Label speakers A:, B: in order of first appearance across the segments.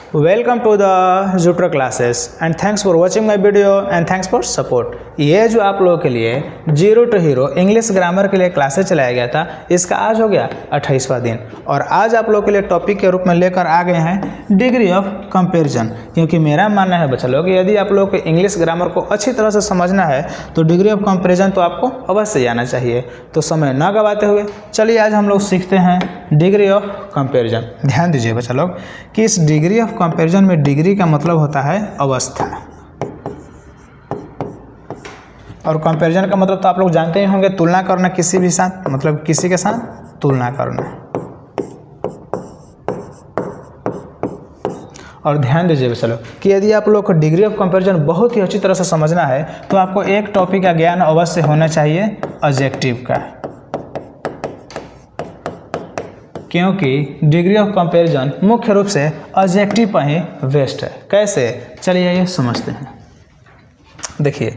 A: Welcome to the Jutor classes and thanks for watching my video and thanks for support. ये जो आप लोगों के लिए zero to hero English grammar के लिए क्लासेस चलाया गया था, इसका आज हो गया 28वां दिन। और आज आप लोगों के लिए टॉपिक के रूप में लेकर आ गए हैं डिग्री ऑफ कंपैरिजन। क्योंकि मेरा मानना है बच्चा लोग, यदि आप लोगों को इंग्लिश ग्रामर को अच्छी तरह से समझना है तो डिग्री ऑफ कंपैरिजन तो आपको अवश्य आना चाहिए। तो समय न गवाते हुए चलिए आज हम लोग सीखते हैं डिग्री ऑफ कंपैरिजन। ध्यान दीजिए बच्चा लोग कि इस डिग्री ऑफ कंपैरिजन में डिग्री का मतलब होता है अवस्था, और कंपैरिजन का मतलब तो आप लोग जानते ही होंगे, तुलना करना किसी भी साथ, मतलब किसी के साथ तुलना करना। और ध्यान दीजिए चलो कि यदि आप लोग को डिग्री ऑफ कंपैरिजन बहुत ही अच्छी तरह से समझना है तो आपको एक टॉपिक का ज्ञान अवश्य होना चाहिए, एडजेक्टिव का। क्योंकि डिग्री ऑफ कंपैरिजन मुख्य रूप से एडजेक्टिव पर ही बेस्ड है। कैसे, चलिए ये समझते हैं। देखिए,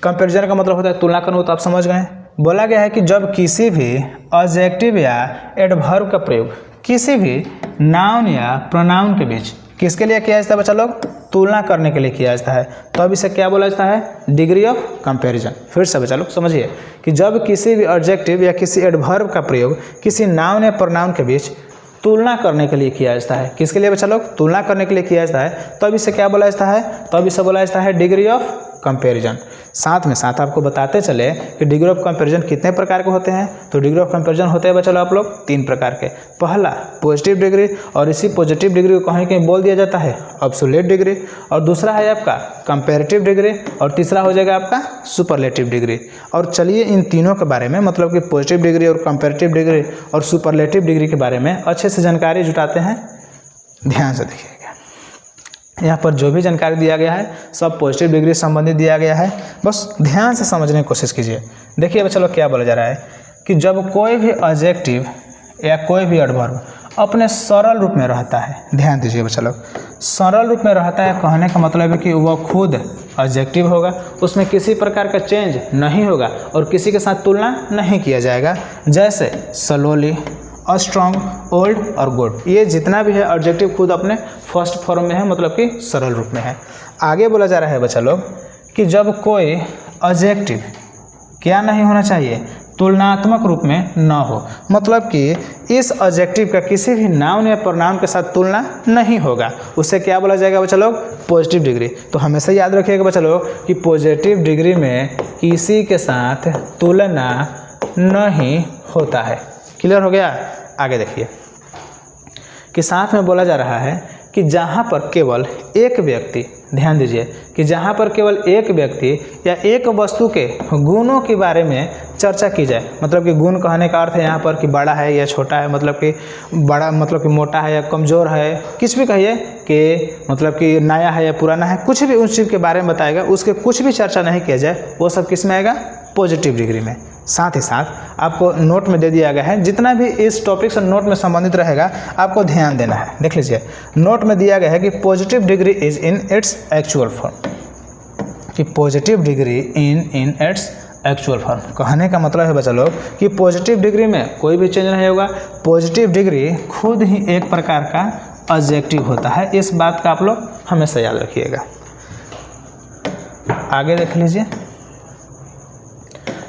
A: कंपैरिजन का मतलब होता है तुलना करना, तो आप समझ गए। बोला गया है कि जब किसी भी एडजेक्टिव या एडवर्ब का प्रयोग किसी भी नाउन या प्रोनाउन के बीच किसके लिए किया जाता है बच्चा लोग, तुलना करने के लिए किया जाता है, तो अब इसे क्या बोला जाता है, डिग्री ऑफ कंपैरिजन। फिर से बच्चा लोग समझिए कि जब किसी भी एडजेक्टिव या किसी एडवर्ब का प्रयोग किसी नाउन या प्रोनाउन के बीच तुलना करने के लिए किया जाता है, किसके लिए बच्चा लोग, तुलना करने के लिए किया जाता है, तो अब इसे क्या बोला जाता है, तो अब इसे बोला जाता है डिग्री ऑफ कंपैरिजन। साथ में साथ आपको बताते चले कि डिग्री ऑफ कंपैरिजन कितने प्रकार के होते हैं। तो डिग्री ऑफ कंपैरिजन होते हैं बच्चा लोग आप लोग 3 प्रकार के। पहला पॉजिटिव डिग्री, और इसी पॉजिटिव डिग्री को कहीं कहीं बोल दिया जाता है एब्सोल्यूट डिग्री, और दूसरा है आपका कंपैरेटिव डिग्री, और तीसरा हो जाएगा आपका सुपरलेटिव डिग्री। और चलिए इन तीनों के बारे में, मतलब कि पॉजिटिव डिग्री और कंपैरेटिव डिग्री और सुपरलेटिव डिग्री के बारे में अच्छे से जानकारी जुटाते हैं। ध्यान से देखिएगा, यहाँ पर जो भी जानकारी दिया गया है सब पॉजिटिव डिग्री संबंधित दिया गया है, बस ध्यान से समझने की कोशिश कीजिए। देखिए बच्चा लोग क्या बोला जा रहा है कि जब कोई भी एडजेक्टिव या कोई भी एडवर्ब अपने सरल रूप में रहता है, ध्यान दीजिए बच्चा लोग, सरल रूप में रहता है कहने का मतलब है कि वह खुद एडजेक्टिव होगा, उसमें किसी प्रकार का चेंज नहीं होगा और किसी के साथ तुलना नहीं किया जाएगा। जैसे स्लोली, स्ट्रॉन्ग, ओल्ड और गुड, ये जितना भी है एडजेक्टिव खुद अपने फर्स्ट फॉर्म में है, मतलब कि सरल रूप में है। आगे बोला जा रहा है बच्चा लोग कि जब कोई एडजेक्टिव क्या नहीं होना चाहिए, तुलनात्मक रूप में न हो, मतलब कि इस एडजेक्टिव का किसी भी नाउन या प्रोनाउन के साथ तुलना नहीं होगा, उससे क्या बोला जाएगा बच्चा लोग, पॉजिटिव डिग्री। तो हमेशा याद रखिएगा बच्चा लोग कि पॉजिटिव डिग्री में किसी के साथ तुलना नहीं होता है। क्लियर हो गया। आगे देखिए कि साथ में बोला जा रहा है कि जहाँ पर केवल एक व्यक्ति, ध्यान दीजिए कि जहाँ पर केवल एक व्यक्ति या एक वस्तु के गुणों के बारे में चर्चा की जाए, मतलब कि गुण कहने का अर्थ है यहाँ पर कि बड़ा है या छोटा है, मतलब कि बड़ा मतलब कि मोटा है या कमज़ोर है, कुछ भी कहिए कि मतलब कि नया है या पुराना है, कुछ भी उस चीज़ के बारे में बताएगा, उसके कुछ भी चर्चा नहीं किया जाए, वो सब किस में आएगा, पॉजिटिव डिग्री में। साथ ही साथ आपको नोट में दे दिया गया है, जितना भी इस टॉपिक से नोट में संबंधित रहेगा आपको ध्यान देना है। देख लीजिए, नोट में दिया गया है कि positive degree is in its actual form, कि positive degree in its actual form कहने का मतलब है बच्चा लोग कि पॉजिटिव डिग्री में कोई भी चेंज नहीं होगा। पॉजिटिव डिग्री खुद ही एक प्रकार का एडजेक्टिव होता है, इस बात का आप लोग हमेशा याद रखिएगा। आगे देख लीजिए,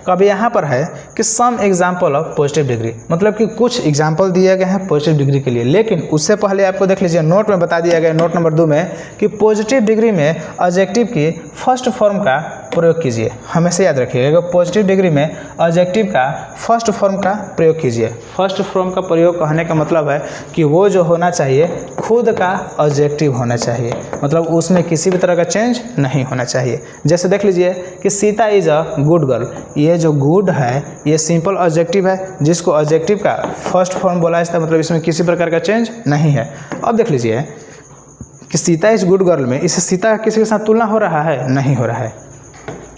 A: अब यहाँ पर है कि some example of positive degree, मतलब कि कुछ एग्जाम्पल दिए गए हैं पॉजिटिव डिग्री के लिए। लेकिन उससे पहले आपको देख लीजिए, नोट में बता दिया गया, नोट नंबर 2 में, कि पॉजिटिव डिग्री में एडजेक्टिव की फर्स्ट फॉर्म का प्रयोग कीजिए। हमेशा याद रखिएगा, पॉजिटिव डिग्री में एडजेक्टिव का फर्स्ट फॉर्म का प्रयोग कीजिए। फर्स्ट फॉर्म का प्रयोग कहने का मतलब है कि वो जो होना चाहिए खुद का एडजेक्टिव होना चाहिए, मतलब उसमें किसी भी तरह का चेंज नहीं होना चाहिए। जैसे देख लीजिए कि Sita is a good girl, ये जो गुड है ये सिंपल एडजेक्टिव है, जिसको एडजेक्टिव का फर्स्ट फॉर्म बोला जाता है, मतलब इसमें किसी प्रकार का चेंज नहीं है। अब देख लीजिए कि सीता इज गुड गर्ल में इसे सीता का किसी के साथ तुलना हो रहा है, नहीं हो रहा है।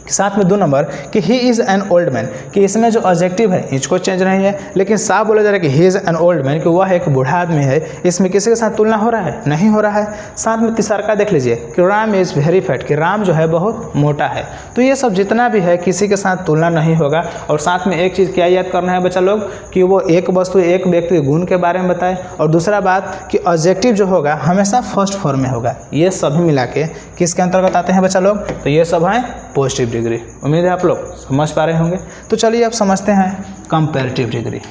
A: साथ में 2 नंबर कि he is an old man, कि इसमें जो एडजेक्टिव है इसको चेंज नहीं है, लेकिन साफ बोला जा रहा है कि he is an old man, कि वह एक बूढ़ा आदमी है। इसमें किसी के साथ तुलना हो रहा है? नहीं हो रहा है। साथ में तीसरा देख लीजिए कि राम इज़ वेरी फैट, कि राम जो है बहुत मोटा है। तो ये सब जितना भी है किसी के साथ तुलना नहीं होगा। और साथ में एक चीज़ क्या याद करना है बच्चा लोग कि वो एक वस्तु एक व्यक्ति के गुण के बारे में बताए, और दूसरा बात कि एडजेक्टिव जो होगा हमेशा फर्स्ट फॉर्म में होगा। ये सभी मिला के किसके अंतर्गत आते हैं बच्चा लोग? तो ये सब हैं पॉजिटिव डिग्री। उम्मीद है आप लोग समझ पा रहे होंगे। तो चलिए अब समझते हैं कंपैरेटिव डिग्री।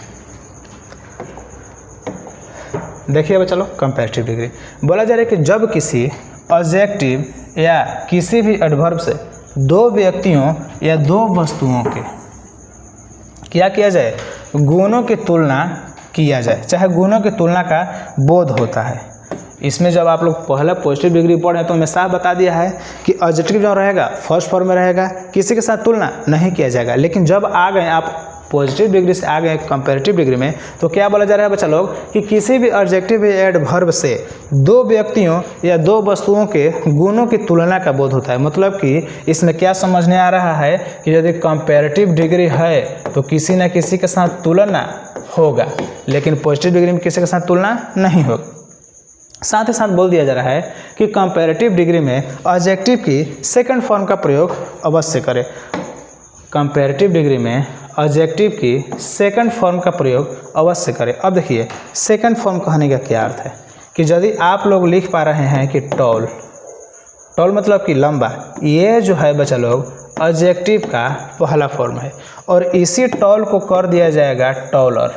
A: देखिए बच्चा लोग, कंपैरेटिव डिग्री बोला जा रहा है कि जब किसी एडजेक्टिव या किसी भी एडवर्ब से 2 व्यक्तियों या 2 वस्तुओं के क्या किया जाए? गुणों की तुलना किया जाए, चाहे गुणों की तुलना का बोध होता है। इसमें जब आप लोग पहले पॉजिटिव डिग्री पढ़े तो मैं साफ बता दिया है कि एडजेक्टिव जो रहेगा फर्स्ट फॉर्म में रहेगा, किसी के साथ तुलना नहीं किया जाएगा। लेकिन जब आ गए आप पॉजिटिव डिग्री से आ गए कंपैरेटिव डिग्री में, तो क्या बोला जा रहा है बच्चा लोग कि किसी भी एडजेक्टिव या एडवर्ब से 2 व्यक्तियों या 2 वस्तुओं के गुणों की तुलना का बोध होता है। मतलब कि इसमें क्या समझने आ रहा है कि यदि कंपैरेटिव डिग्री है तो किसी न किसी के साथ तुलना होगा, लेकिन पॉजिटिव डिग्री में किसी के साथ तुलना नहीं होगा। साथ ही साथ बोल दिया जा रहा है कि कंपैरेटिव डिग्री में एडजेक्टिव की सेकंड फॉर्म का प्रयोग अवश्य करें। कंपैरेटिव डिग्री में एडजेक्टिव की सेकंड फॉर्म का प्रयोग अवश्य करें। अब देखिए सेकंड फॉर्म कहने का क्या अर्थ है कि यदि आप लोग लिख पा रहे हैं कि टॉल, टॉल मतलब कि लंबा, ये जो है बच्चा लोग एडजेक्टिव का पहला फॉर्म है, और इसी टॉल को कर दिया जाएगा टॉलर,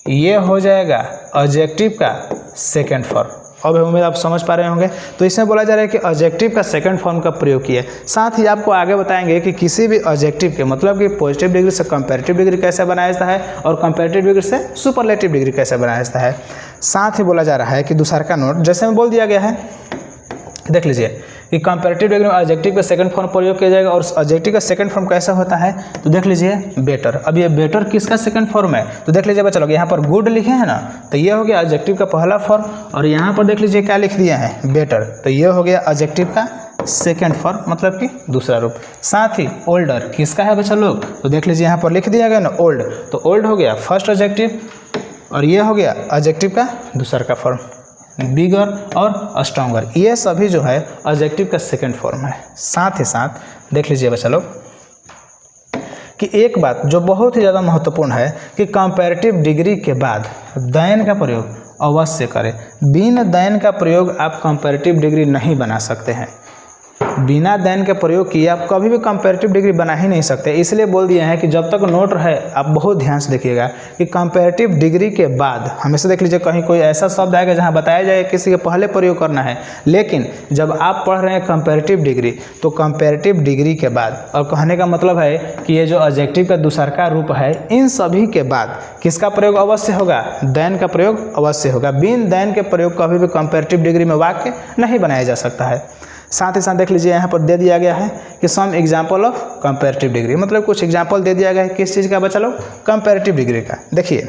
A: ये हो जाएगा एडजेक्टिव का सेकंड फॉर्म। अब उम्मीद आप समझ पा रहे होंगे। तो इसमें बोला जा रहा है कि एडजेक्टिव का सेकंड फॉर्म का प्रयोग किया। साथ ही आपको आगे बताएंगे कि किसी भी एडजेक्टिव के मतलब कि पॉजिटिव डिग्री से कंपैरेटिव डिग्री कैसे बनाया जाता है और कंपैरेटिव डिग्री से सुपरलेटिव डिग्री कैसे बनाया जाता है। साथ ही बोला जा रहा है कि दूसरा का नोट जैसे में बोल दिया गया है, देख लीजिए कि कंपैरेटिव डिग्री में एडजेक्टिव का सेकंड फॉर्म प्रयोग किया जाएगा। और एडजेक्टिव का सेकंड फॉर्म कैसा होता है तो देख लीजिए बेटर। अब ये बेटर किसका सेकंड फॉर्म है तो देख लीजिए बच्चा लोग, यहाँ पर गुड लिखे हैं ना, तो ये हो गया एडजेक्टिव का पहला फॉर्म, और यहाँ पर देख लीजिए क्या लिख दिया है बेटर, तो ये हो गया एडजेक्टिव का सेकंड फॉर्म मतलब कि दूसरा रूप। साथ ही ओल्डर किसका है बच्चा लोग तो देख लीजिए यहाँ पर लिख दिया गया ना ओल्ड, तो ओल्ड हो गया फर्स्ट एडजेक्टिव, और ये हो गया एडजेक्टिव का दूसरा का फॉर्म। बिगर और स्ट्रॉन्गर ये सभी जो है एडजेक्टिव का सेकंड फॉर्म है। साथ ही साथ देख लीजिए बच्चा लोग कि एक बात जो बहुत ही ज़्यादा महत्वपूर्ण है कि कंपैरेटिव डिग्री के बाद देन का प्रयोग अवश्य करें। बिना देन का प्रयोग आप कंपैरेटिव डिग्री नहीं बना सकते हैं। बिना देन के प्रयोग किए आप कभी भी कंपैरेटिव डिग्री बना ही नहीं सकते। इसलिए बोल दिए हैं कि जब तक नोट है आप बहुत ध्यान से देखिएगा कि कंपैरेटिव डिग्री के बाद हमेशा देख लीजिए कहीं कोई ऐसा शब्द आएगा जहां बताया जाए किसी के पहले प्रयोग करना है, लेकिन जब आप पढ़ रहे हैं कंपैरेटिव डिग्री तो कंपैरेटिव डिग्री के बाद, और कहने का मतलब है कि ये जो एडजेक्टिव का दूसरा रूप है इन सभी के बाद किसका प्रयोग अवश्य होगा? देन का प्रयोग अवश्य होगा। बिन देन के प्रयोग कभी भी कंपैरेटिव डिग्री में वाक्य नहीं बनाया जा सकता है। साथ ही साथ देख लीजिए यहाँ पर दे दिया गया है कि some example of comparative degree, मतलब कुछ एग्जाम्पल दे दिया गया है किस चीज़ का बच्चा लोग? कंपैरेटिव डिग्री का। देखिए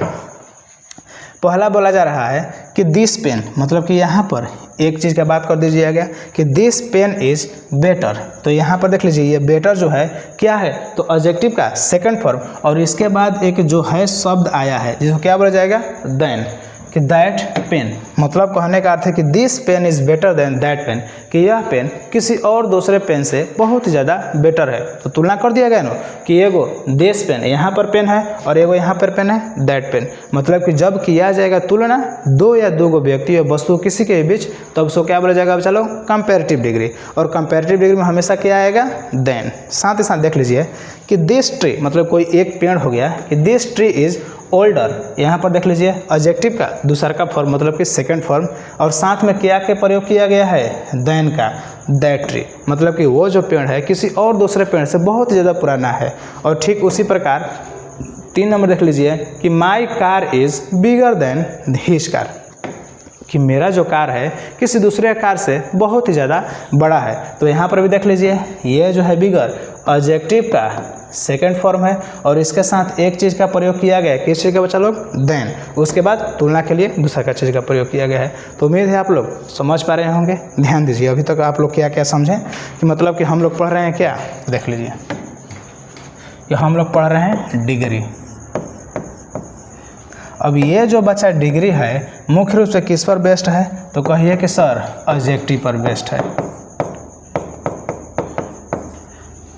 A: पहला बोला जा रहा है कि दिस पेन, मतलब कि यहाँ पर एक चीज़ का बात कर दीजिए गया कि दिस पेन इज़ बेटर, तो यहाँ पर देख लीजिए ये बेटर जो है क्या है तो एडजेक्टिव का सेकंड फॉर्म, और इसके बाद एक जो है शब्द आया है जिसको क्या बोला जाएगा? देन, कि दैट पेन, मतलब कहने का अर्थ है कि this pen is better than that pen, कि यह पेन किसी और दूसरे पेन से बहुत ज़्यादा बेटर है। तो तुलना कर दिया गया ना कि एगो दिस पेन यहाँ पर पेन है और एगो यहाँ पर पेन है दैट पेन, मतलब कि जब किया जाएगा तुलना 2 या 2 व्यक्ति या वस्तु किसी के बीच तब उसको क्या बोला जाएगा? चलो कंपैरेटिव डिग्री, और कंपैरेटिव डिग्री में हमेशा क्या आएगा? देन। साथ ही साथ देख लीजिए कि दिस ट्री, मतलब कोई एक पेड़ हो गया कि दिस ट्री इज़ ओल्डर, यहाँ पर देख लीजिए एडजेक्टिव का दूसरा का फॉर्म मतलब कि सेकंड फॉर्म, और साथ में क्या के प्रयोग किया गया है? देन का, दैट ट्री, मतलब कि वो जो पेड़ है किसी और दूसरे पेड़ से बहुत ज़्यादा पुराना है। और ठीक उसी प्रकार 3 नंबर देख लीजिए कि my car is bigger than his car, कि मेरा जो कार है किसी दूसरे कार से बहुत ही ज़्यादा बड़ा है। तो यहाँ पर भी देख लीजिए, ये जो है बिगर एडजेक्टिव का सेकंड फॉर्म है और इसके साथ एक चीज़ का प्रयोग किया गया है। किस चीज़ का बच्चा लोग? देन। उसके बाद तुलना के लिए दूसरा का चीज़ का प्रयोग किया गया है। तो उम्मीद है आप लोग समझ पा रहे होंगे। ध्यान दीजिए, अभी तक आप लोग क्या क्या समझें कि मतलब कि हम लोग पढ़ रहे हैं क्या। देख लीजिए कि हम लोग पढ़ रहे हैं डिग्री। अब ये जो बच्चा डिग्री है मुख्य रूप से किस पर बेस्ड है? तो कहिए कि सर एडजेक्टिव पर बेस्ड है।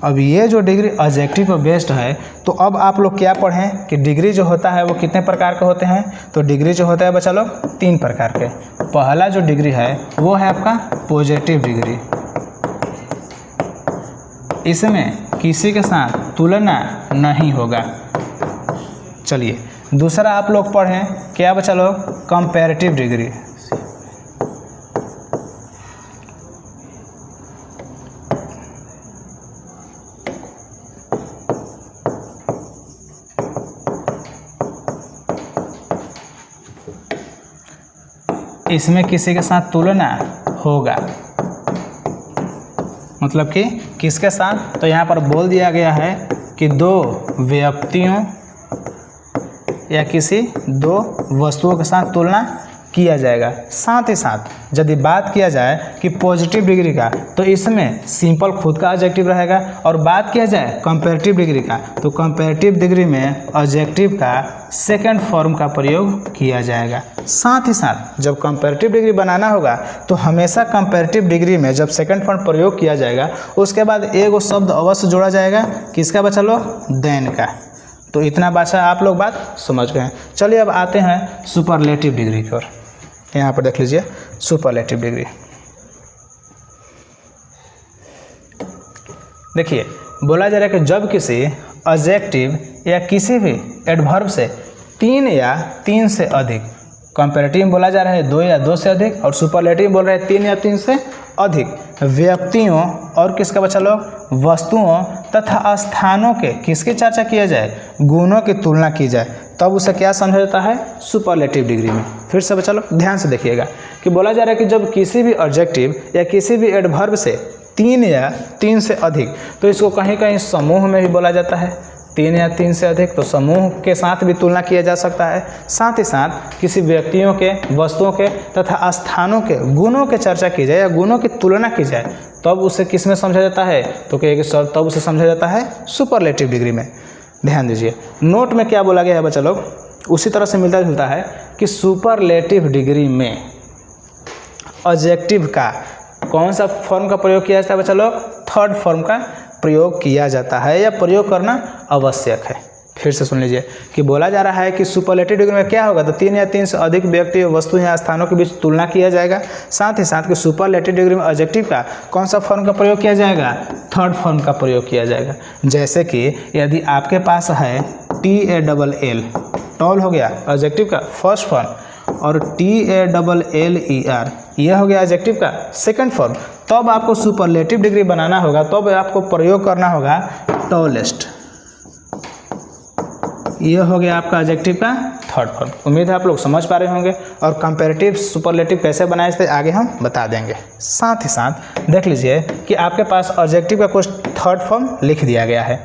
A: अब ये जो डिग्री एडजेक्टिव पर बेस्ड है, तो अब आप लोग क्या पढ़ें कि डिग्री जो होता है वो कितने प्रकार के होते हैं? तो डिग्री जो होता है बच्चा लोग 3 प्रकार के। पहला जो डिग्री है वो है आपका पॉजिटिव डिग्री, इसमें किसी के साथ तुलना नहीं होगा। चलिए दूसरा आप लोग पढ़ें क्या बच्चा लोग? Comparative degree. इसमें किसी के साथ तुलना होगा, मतलब कि किसके साथ? तो यहाँ पर बोल दिया गया है कि 2 व्यक्तियों या किसी 2 वस्तुओं के साथ तुलना किया जाएगा। साथ ही साथ यदि बात किया जाए कि पॉजिटिव डिग्री का, तो इसमें सिंपल खुद का एडजेक्टिव रहेगा। और बात किया जाए कंपैरेटिव डिग्री का, तो कंपैरेटिव डिग्री में एडजेक्टिव का सेकंड फॉर्म का प्रयोग किया जाएगा। साथ ही साथ जब कंपैरेटिव डिग्री बनाना होगा तो हमेशा कंपैरेटिव डिग्री में जब सेकंड फॉर्म प्रयोग किया जाएगा उसके बाद एक शब्द अवश्य जोड़ा जाएगा। किसका बच्चा लोग? देन का। तो इतना बात आप लोग बात समझ गए हैं। चलिए अब आते हैं सुपरलेटिव डिग्री की ओर। यहाँ पर देख लीजिए सुपरलेटिव डिग्री। देखिए बोला जा रहा है कि जब किसी एडजेक्टिव या किसी भी एडवर्ब से 3 या 3 से अधिक, कंपैरेटिव में बोला जा रहा है 2 या 2 से अधिक, और सुपरलेटिव बोल रहे हैं 3 या 3 से अधिक व्यक्तियों और किसका बच्चा लोग? वस्तुओं तथा स्थानों के किसकी चर्चा किया जाए? गुणों की तुलना की जाए, तब उसे क्या समझा जाता है? सुपरलेटिव डिग्री में। फिर से बच्चा लोग ध्यान से देखिएगा कि बोला जा रहा है कि जब किसी भी एडजेक्टिव या किसी भी एडवर्ब से 3 या 3 से अधिक, तो इसको कहीं कहीं समूह में भी बोला जाता है। 3 या 3 से अधिक तो समूह के साथ भी तुलना किया जा सकता है। साथ ही साथ किसी व्यक्तियों के, वस्तुओं के तथा स्थानों के गुणों के चर्चा की जाए या गुणों की तुलना की जाए, तब उसे किस में समझा जाता है? तो कहिए कि सर तब उसे समझा जाता है सुपरलेटिव डिग्री में। ध्यान दीजिए नोट में क्या बोला गया है बच्चा लोग, उसी तरह से मिलता जुलता है कि सुपरलेटिव डिग्री में एडजेक्टिव का कौन सा फॉर्म का प्रयोग किया जाता है बच्चा लोग? थर्ड फॉर्म का प्रयोग किया जाता है या प्रयोग करना आवश्यक है। फिर से सुन लीजिए कि बोला जा रहा है कि सुपरलेटिव डिग्री में क्या होगा? तो 3 या 3 से अधिक व्यक्ति, वस्तु या स्थानों के बीच तुलना किया जाएगा। साथ ही साथ कि सुपरलेटिव डिग्री में एडजेक्टिव का कौन सा फॉर्म का प्रयोग किया जाएगा? थर्ड फॉर्म का प्रयोग किया जाएगा। जैसे कि यदि आपके पास है TALL, टॉल हो गया एडजेक्टिव का फर्स्ट फॉर्म, और TALLER यह हो गया एडजेक्टिव का सेकंड फॉर्म, तब आपको सुपरलेटिव डिग्री बनाना होगा, तब आपको प्रयोग करना होगा टॉलेस्ट। यह हो गया आपका एडजेक्टिव का थर्ड फॉर्म। उम्मीद है आप लोग समझ पा रहे होंगे। और कंपैरेटिव सुपरलेटिव कैसे बनाए थे आगे हम बता देंगे। साथ ही साथ देख लीजिए कि आपके पास एडजेक्टिव का कुछ थर्ड फॉर्म लिख दिया गया है।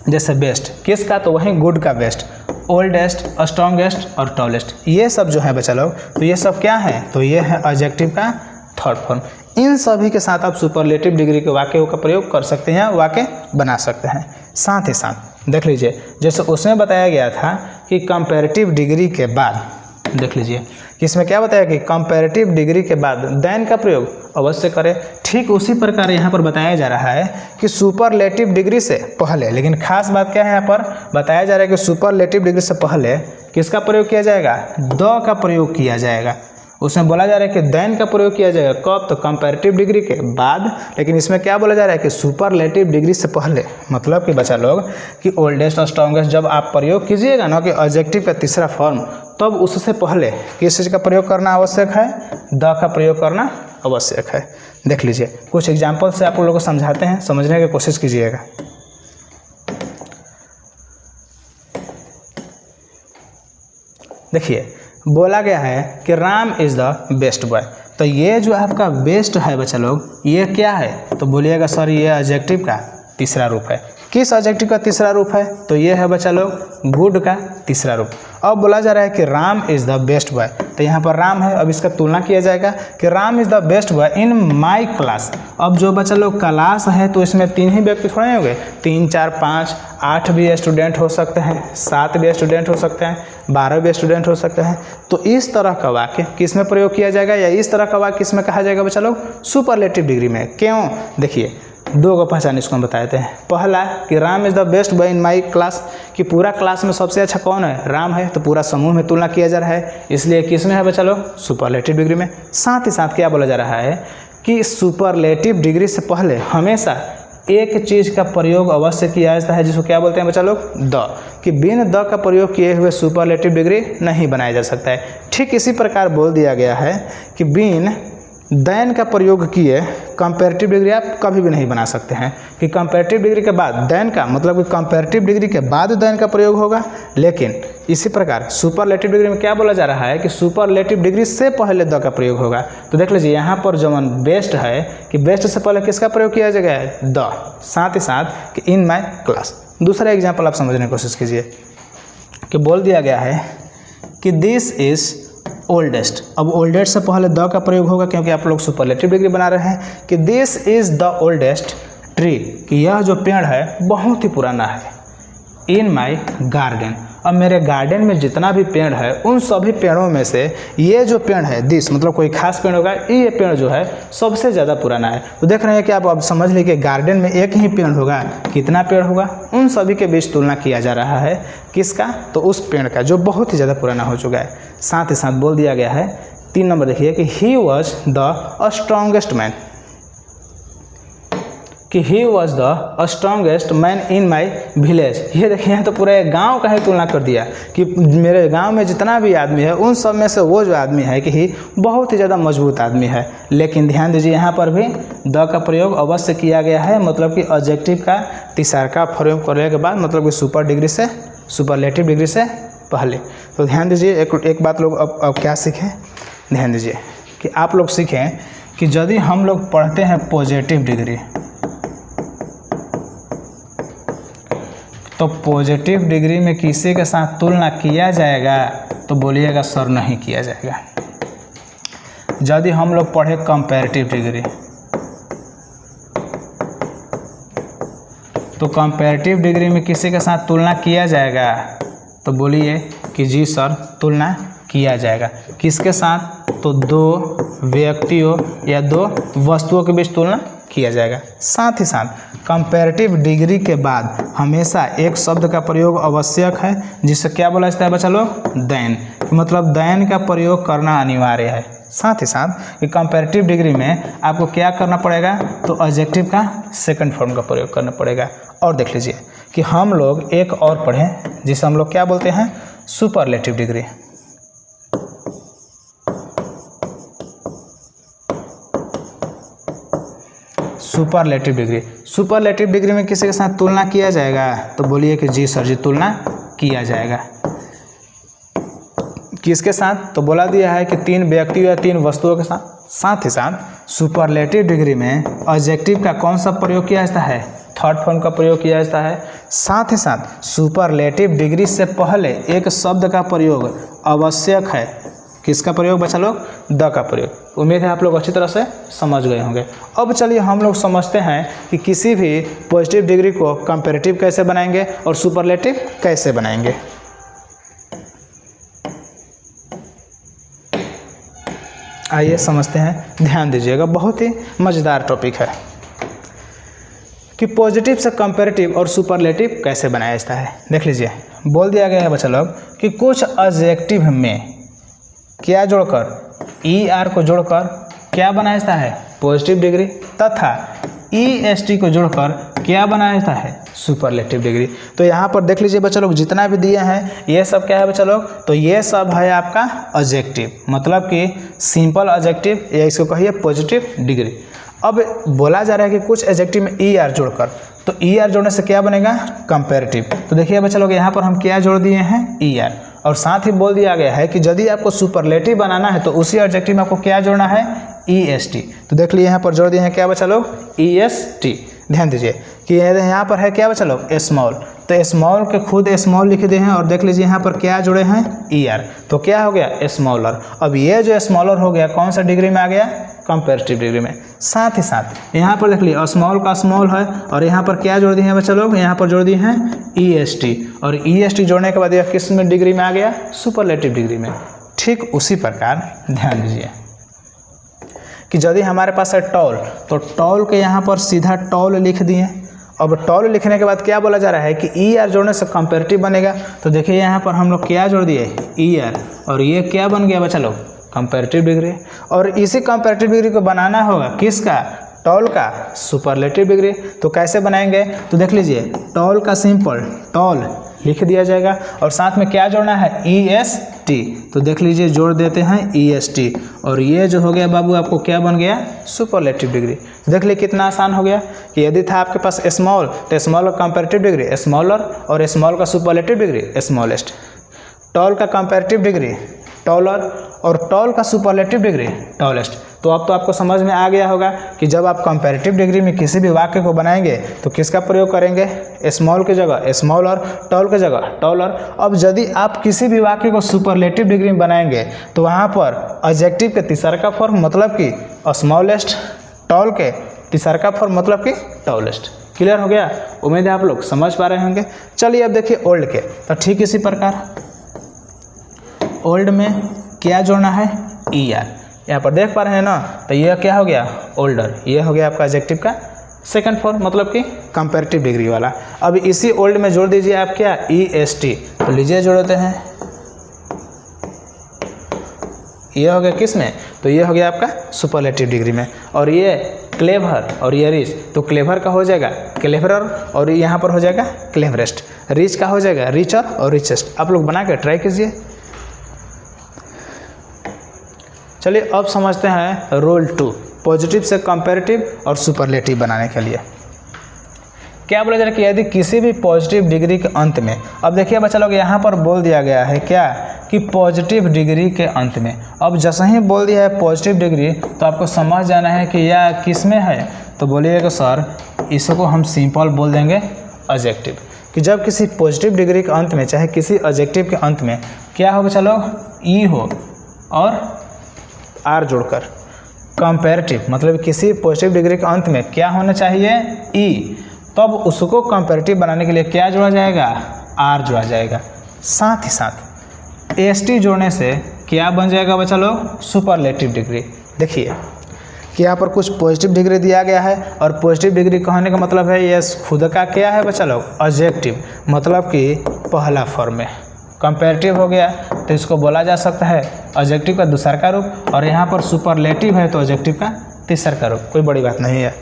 A: जैसे बेस्ट किसका? तो वहीं गुड का बेस्ट, ओल्डेस्ट, स्ट्रॉन्गेस्ट और टॉलेस्ट, ये सब जो है बच्चा लोग, तो ये सब क्या है? तो ये है एडजेक्टिव का थर्ड फॉर्म। इन सभी के साथ आप सुपरलेटिव डिग्री के वाक्यों का प्रयोग कर सकते हैं, वाक्य बना सकते हैं। साथ ही साथ देख लीजिए जैसे उसमें बताया गया था कि कंपैरेटिव डिग्री के बाद, देख लीजिए कि इसमें क्या बताया कि कंपैरेटिव डिग्री के बाद देन का प्रयोग अवश्य करें। ठीक उसी प्रकार यहाँ पर बताया जा रहा है कि सुपरलेटिव डिग्री से पहले, लेकिन खास बात क्या है यहाँ पर बताया जा रहा है कि सुपरलेटिव डिग्री से पहले किसका प्रयोग किया जाएगा? द का प्रयोग किया जाएगा। उसमें बोला जा रहा है कि देन का प्रयोग किया जाएगा कब? तो कंपैरेटिव डिग्री के बाद। लेकिन इसमें क्या बोला जा रहा है कि सुपरलेटिव डिग्री से पहले, मतलब कि बच्चा लोग कि ओल्डेस्ट और स्ट्रॉन्गेस्ट जब आप प्रयोग कीजिएगा ना कि एडजेक्टिव का तीसरा फॉर्म, तब उससे पहले किस चीज़ का प्रयोग करना आवश्यक है? द का प्रयोग करना आवश्यक है। देख लीजिए कुछ एग्जाम्पल से आप लोगों को समझाते हैं, समझने की कोशिश कीजिएगा। देखिए बोला गया है कि Ram is the best boy. तो ये जो आपका बेस्ट है बच्चा लोग, ये क्या है? तो बोलिएगा सर ये एडजेक्टिव का तीसरा रूप है। किस एडजेक्टिव का तीसरा रूप है? तो ये है बच्चा लोग गुड का तीसरा रूप। अब बोला जा रहा है कि Ram is the best boy, तो यहाँ पर राम है, अब इसका तुलना किया जाएगा कि Ram is the best boy in my class. अब जो बच्चा लोग क्लास है तो इसमें 3 ही व्यक्ति थोड़े होंगे, 3, 4, 5, 8 भी स्टूडेंट हो सकते हैं, 7 भी स्टूडेंट हो सकते हैं, 12 भी स्टूडेंट हो सकते हैं। तो इस तरह का वाक्य किस में प्रयोग किया जाएगा, या इस तरह का वाक्य किस में कहा जाएगा बच्चा लोग? सुपरलेटिव डिग्री में। क्यों? देखिए 2 को पहचान इसको हम बताते हैं। पहला कि Ram is the best boy in my class, कि पूरा क्लास में सबसे अच्छा कौन है? राम है, तो पूरा समूह में तुलना किया जा रहा है, इसलिए किस में है बच्चा लोग? सुपरलेटिव डिग्री में। साथ ही साथ क्या बोला जा रहा है कि सुपरलेटिव डिग्री से पहले हमेशा एक चीज़ का प्रयोग अवश्य किया जाता है, जिसको क्या बोलते हैं बच्चा लोग? द, कि बिन द का प्रयोग किए हुए सुपरलेटिव डिग्री नहीं बनाया जा सकता है। ठीक इसी प्रकार बोल दिया गया है कि बिन देन का प्रयोग किए कंपैरेटिव डिग्री आप कभी भी नहीं बना सकते हैं, कि कंपैरेटिव डिग्री के बाद देन का मतलब कि कंपैरेटिव डिग्री के बाद देन का प्रयोग होगा। लेकिन इसी प्रकार सुपरलेटिव डिग्री में क्या बोला जा रहा है कि सुपरलेटिव डिग्री से पहले द का प्रयोग होगा। तो देख लीजिए यहाँ पर जो बेस्ट है कि बेस्ट से पहले किसका प्रयोग किया जाएगा? द। साथ ही साथ कि इन माई क्लास। दूसरा एग्जाम्पल आप समझने की कोशिश कीजिए कि बोल दिया गया है कि दिस इज़ ओल्डेस्ट। अब ओल्डेस्ट से पहले द का प्रयोग होगा क्योंकि आप लोग सुपरलेटिव डिग्री बना रहे हैं, कि this is the oldest tree, कि यह जो पेड़ है बहुत ही पुराना है, इन माई गार्डन। अब मेरे गार्डन में जितना भी पेड़ है उन सभी पेड़ों में से ये जो पेड़ है, दिस मतलब कोई खास पेड़ होगा, ये पेड़ जो है सबसे ज़्यादा पुराना है। तो देख रहे हैं कि आप अब समझ लीजिए गार्डन में एक ही पेड़ होगा, कितना पेड़ होगा? उन सभी के बीच तुलना किया जा रहा है, किसका? तो उस पेड़ का जो बहुत ही ज़्यादा पुराना हो चुका है। साथ ही साथ बोल दिया गया है 3 नंबर देखिए कि he was the strongest man, कि he was the strongest man in my village. ये देखिए तो पूरे गांव का ही तुलना कर दिया कि मेरे गांव में जितना भी आदमी है उन सब में से वो जो आदमी है कि ही बहुत ही ज़्यादा मजबूत आदमी है। लेकिन ध्यान दीजिए यहाँ पर भी द का प्रयोग अवश्य किया गया है, मतलब कि एडजेक्टिव का तीसरा प्रयोग करने के बाद, मतलब कि सुपरलेटिव डिग्री से पहले। तो ध्यान दीजिए एक बात लोग अब क्या सीखें, ध्यान दीजिए कि आप लोग सीखें कि यदि हम लोग पढ़ते हैं पॉजिटिव डिग्री, तो पॉजिटिव डिग्री में किसी के साथ तुलना किया जाएगा? तो बोलिएगा सर नहीं किया जाएगा। यदि हम लोग पढ़े कंपैरेटिव डिग्री, तो कंपैरेटिव डिग्री में किसी के साथ तुलना किया जाएगा? तो बोलिए कि जी सर तुलना किया जाएगा। किसके साथ? तो 2 व्यक्तियों या 2 वस्तुओं के बीच तुलना किया जाएगा। साथ ही साथ कंपैरेटिव डिग्री के बाद हमेशा एक शब्द का प्रयोग आवश्यक है, जिससे क्या बोला जाता है बच्चा लोग? देन, मतलब देन का प्रयोग करना अनिवार्य है। साथ ही साथ कि कंपैरेटिव डिग्री में आपको क्या करना पड़ेगा? तो एडजेक्टिव का सेकंड फॉर्म का प्रयोग करना पड़ेगा। और देख लीजिए कि हम लोग एक और पढ़ें जिसे हम लोग क्या बोलते हैं? Superlative degree. Superlative degree, superlative degree में किसी के साथ तुलना किया जाएगा? तो बोलिए कि जी सर जी तुलना किया जाएगा। किसके साथ? तो बोला दिया है कि 3 व्यक्तियों या 3 वस्तुओं के साथ। साथ ही साथ सुपरलेटिव डिग्री में एडजेक्टिव का कौन सा प्रयोग किया जाता है? थर्ड फॉर्म का प्रयोग किया जाता है। साथ ही साथ सुपरलेटिव डिग्री से पहले एक शब्द का प्रयोग आवश्यक है। किसका प्रयोग बच्चा लोग? द का प्रयोग। उम्मीद है आप लोग अच्छी तरह से समझ गए होंगे। अब चलिए हम लोग समझते हैं कि किसी भी पॉजिटिव डिग्री को कंपैरेटिव कैसे बनाएंगे और सुपरलेटिव कैसे बनाएंगे। आइए समझते हैं, ध्यान दीजिएगा, बहुत ही मज़ेदार टॉपिक है कि पॉजिटिव से कंपैरेटिव और सुपरलेटिव कैसे बनाया जाता है। देख लीजिए, बोल दिया गया है बच्चा लोग कि कुछ एडजेक्टिव में क्या जोड़कर, ER को जोड़कर क्या बनाया जाता है? पॉजिटिव डिग्री, तथा EST को जोड़कर क्या बनाया जाता है? Superlative degree. तो यहाँ पर देख लीजिए बच्चा लोग जितना भी दिए हैं ये सब क्या है बच्चा लोग? तो ये सब है आपका एडजेक्टिव, मतलब कि सिंपल एडजेक्टिव, या इसको कहिए पॉजिटिव डिग्री। अब बोला जा रहा है कि कुछ एडजेक्टिव में ER जोड़कर, तो ई आर जोड़ने से क्या बनेगा, कंपैरेटिव। तो देखिए बच्चा लोग यहाँ पर हम क्या जोड़ दिए हैं, ई आर, और साथ ही बोल दिया गया है कि यदि आपको सुपरलेटिव बनाना है तो उसी एडजेक्टिव में आपको क्या जोड़ना है, ई एस टी। तो देख लिए यहाँ पर जोड़ दिए हैं क्या बच्चा लोग, ई एस टी। ध्यान दीजिए कि यहाँ पर है क्या बच्चा लोग, स्मॉल, तो स्मॉल के खुद स्मॉल लिख दिए हैं, और देख लीजिए यहाँ पर क्या जुड़े हैं, ई आर, तो क्या हो गया, स्मॉलर। अब ये जो स्मॉलर हो गया कौन सा डिग्री में आ गया, कंपैरेटिव डिग्री में। साथ ही साथ यहाँ पर देख लीजिए स्मॉल का स्मॉल है, और यहाँ पर क्या जोड़ दिए हैं बच्चा लोग, यहाँ पर जोड़ दिए हैं ई एस टी, और ई एस टी जोड़ने के बाद यह किस में डिग्री में आ गया, सुपरलेटिव डिग्री में। ठीक उसी प्रकार ध्यान दीजिए कि यदि हमारे पास है टॉल, तो टॉल के यहाँ पर सीधा टॉल लिख दिए। अब टॉल लिखने के बाद क्या बोला जा रहा है कि ई आर जोड़ने से कंपैरेटिव बनेगा। तो देखिए यहाँ पर हम लोग क्या जोड़ दिए, ई आर, और ये क्या बन गया बच्चा लोग, कंपैरेटिव डिग्री। और इसी कंपैरेटिव डिग्री को बनाना होगा किसका, टॉल का सुपरलेटिव डिग्री। तो कैसे बनाएंगे, तो देख लीजिए टॉल का सिंपल टॉल लिख दिया जाएगा, और साथ में क्या जोड़ना है, ई एस टी। तो देख लीजिए जोड़ देते हैं ई एस टी, और ये जो हो गया बाबू आपको क्या बन गया, सुपरलेटिव डिग्री। तो देख लीजिए कितना आसान हो गया कि यदि था आपके पास स्मॉल, तो स्मॉल का कंपैरेटिव डिग्री स्मॉलर, और स्मॉल का सुपरलेटिव डिग्री स्मॉलेस्ट। टॉल का कंपैरेटिव डिग्री टॉलर, और टॉल का सुपरलेटिव डिग्री टॉलेस्ट। तो अब तो आपको समझ में आ गया होगा कि जब आप कंपैरेटिव डिग्री में किसी भी वाक्य को बनाएंगे तो किसका प्रयोग करेंगे, स्मॉल की जगह स्मॉलर, टॉल की जगह टॉलर। अब यदि आप किसी भी वाक्य को सुपरलेटिव डिग्री में बनाएंगे तो वहाँ पर एडजेक्टिव के तीसरा फॉर्म मतलब कि स्मॉलेस्ट, टॉल के तीसरा फॉर्म मतलब कि टॉलेस्ट। क्लियर हो गया, उम्मीद है आप लोग समझ पा रहे होंगे। चलिए अब देखिए ओल्ड के, तो ठीक इसी प्रकार ओल्ड में क्या जोड़ना है, ई आर। यहाँ पर देख पा रहे हैं ना, तो ये क्या हो गया, ओल्डर, ये हो गया आपका एडजेक्टिव का सेकंड फॉर्म मतलब कि कंपैरेटिव डिग्री वाला। अब इसी ओल्ड में जोड़ दीजिए आप क्या, ई एस टी। तो लीजिए जोड़ते हैं, ये हो गया किस में, तो ये हो गया आपका सुपरलेटिव डिग्री में। और ये क्लेवर और ये रिच, तो क्लेवर का हो जाएगा क्लेवरर, और यहाँ पर हो जाएगा क्लेवरेस्ट। रिच का हो जाएगा रिचर और रिचेस्ट। आप लोग बना के ट्राई कीजिए। चलिए अब समझते हैं रूल 2, पॉजिटिव से कंपैरेटिव और सुपरलेटिव बनाने के लिए। क्या बोला जा रहा है कि यदि किसी भी पॉजिटिव डिग्री के अंत में, अब देखिए बच्चा लोग यहाँ पर बोल दिया गया है क्या कि पॉजिटिव डिग्री के अंत में। अब जैसे ही बोल दिया है पॉजिटिव डिग्री तो आपको समझ जाना है कि यह किस में है। तो बोलिएगा सर इसको हम सिंपल बोल देंगे एडजेक्टिव, कि जब किसी पॉजिटिव डिग्री के अंत में चाहे किसी एडजेक्टिव के अंत में क्या हो बच्चा लोग, ई हो और आर जोड़कर, कंपैरेटिव मतलब किसी पॉजिटिव डिग्री के अंत में क्या होना चाहिए, ई, तब उसको कंपैरेटिव बनाने के लिए क्या जोड़ा जाएगा, आर जोड़ा जाएगा। साथ ही साथ एस टी जोड़ने से क्या बन जाएगा बच्चा लोग, सुपरलेटिव डिग्री। देखिए कि यहाँ पर कुछ पॉजिटिव डिग्री दिया गया है, और पॉजिटिव डिग्री कहने का मतलब है ये खुद का क्या है बच्चा लोग, एडजेक्टिव, मतलब कि पहला फॉर्म है। कंपैरेटिव हो गया तो इसको बोला जा सकता है एडजेक्टिव का दूसरा का रूप, और यहाँ पर सुपरलेटिव है तो एडजेक्टिव का तीसरा का रूप। कोई बड़ी बात नहीं है।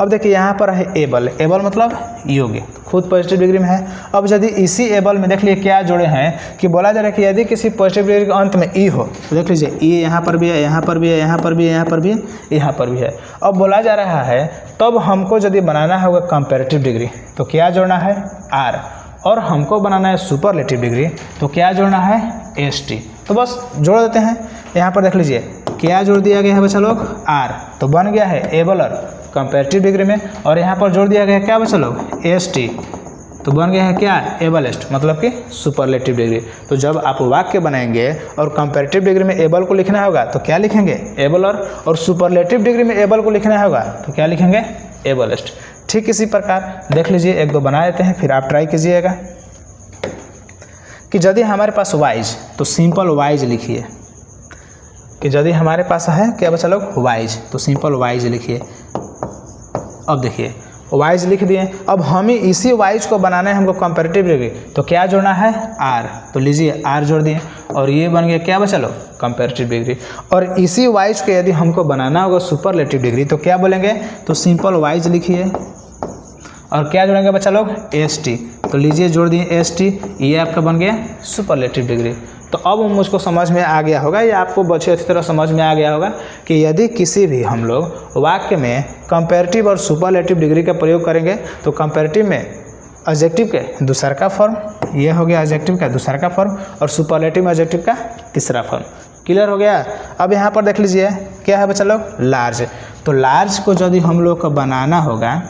A: अब देखिए यहाँ पर है एबल, एबल मतलब योग्य, खुद पॉजिटिव डिग्री में है। अब यदि इसी एबल में देख लीजिए क्या जोड़े हैं कि बोला जा रहा है कि यदि किसी पॉजिटिव डिग्री के अंत में ई हो, तो देख लीजिए ई यहाँ पर भी है, यहाँ पर भी है, यहाँ पर भी है, यहाँ पर भी है, यहाँ पर भी है। अब बोला जा रहा है तब हमको यदि बनाना होगा कंपैरेटिव डिग्री तो क्या जोड़ना है, आर, और हमको बनाना है सुपरलेटिव डिग्री तो क्या जोड़ना है, एस टी। तो बस जोड़ देते हैं। यहाँ पर देख लीजिए क्या जोड़ दिया गया है बच्चा लोग, आर, तो बन गया है एबलर कंपैरेटिव डिग्री में, और यहाँ पर जोड़ दिया गया है क्या बच्चा लोग, एस टी, तो बन गया है क्या, एबलेस्ट, मतलब कि सुपरलेटिव डिग्री। तो जब आप वाक्य बनाएंगे और कंपैरेटिव डिग्री में एबल को लिखना होगा तो क्या लिखेंगे, एबलर, और सुपरलेटिव डिग्री में एबल को लिखना होगा तो क्या लिखेंगे, एबलेस्ट। ठीक इसी प्रकार देख लीजिए एक दो बना देते हैं, फिर आप ट्राई कीजिएगा। कि यदि हमारे पास वाइज, तो सिंपल वाइज लिखिए, कि यदि हमारे पास है क्या बच्चा लोग, वाइज, तो सिंपल वाइज लिखिए। अब देखिए वाइज लिख दिए। अब हमें इसी वाइज को बनाना है हमको कंपैरेटिव डिग्री, तो क्या जोड़ना है, आर, तो लीजिए आर जोड़ दिए, और ये बन गया क्या बचा लो, कंपैरेटिव डिग्री। और इसी वाइज को यदि हमको बनाना होगा सुपरलेटिव डिग्री तो क्या बोलेंगे, तो सिंपल वाइज लिखिए, और क्या जोड़ेंगे बच्चा लोग, एस टी, तो लीजिए जोड़ दिए एस टी, ये आपका बन गया सुपरलेटिव डिग्री। तो अब मुझको समझ में आ गया होगा, या आपको अच्छी तरह समझ में आ गया होगा कि यदि किसी भी हम लोग वाक्य में कंपैरेटिव और सुपरलेटिव डिग्री का प्रयोग करेंगे तो कंपैरेटिव में एडजेक्टिव के दूसरा का फॉर्म, ये हो गया एडजेक्टिव का दूसरा का फॉर्म, और सुपरलेटिव में एडजेक्टिव का तीसरा फॉर्म। क्लियर हो गया। अब यहाँ पर देख लीजिए क्या है बच्चा लोग, लार्ज। तो लार्ज को यदि हम लोग को बनाना होगा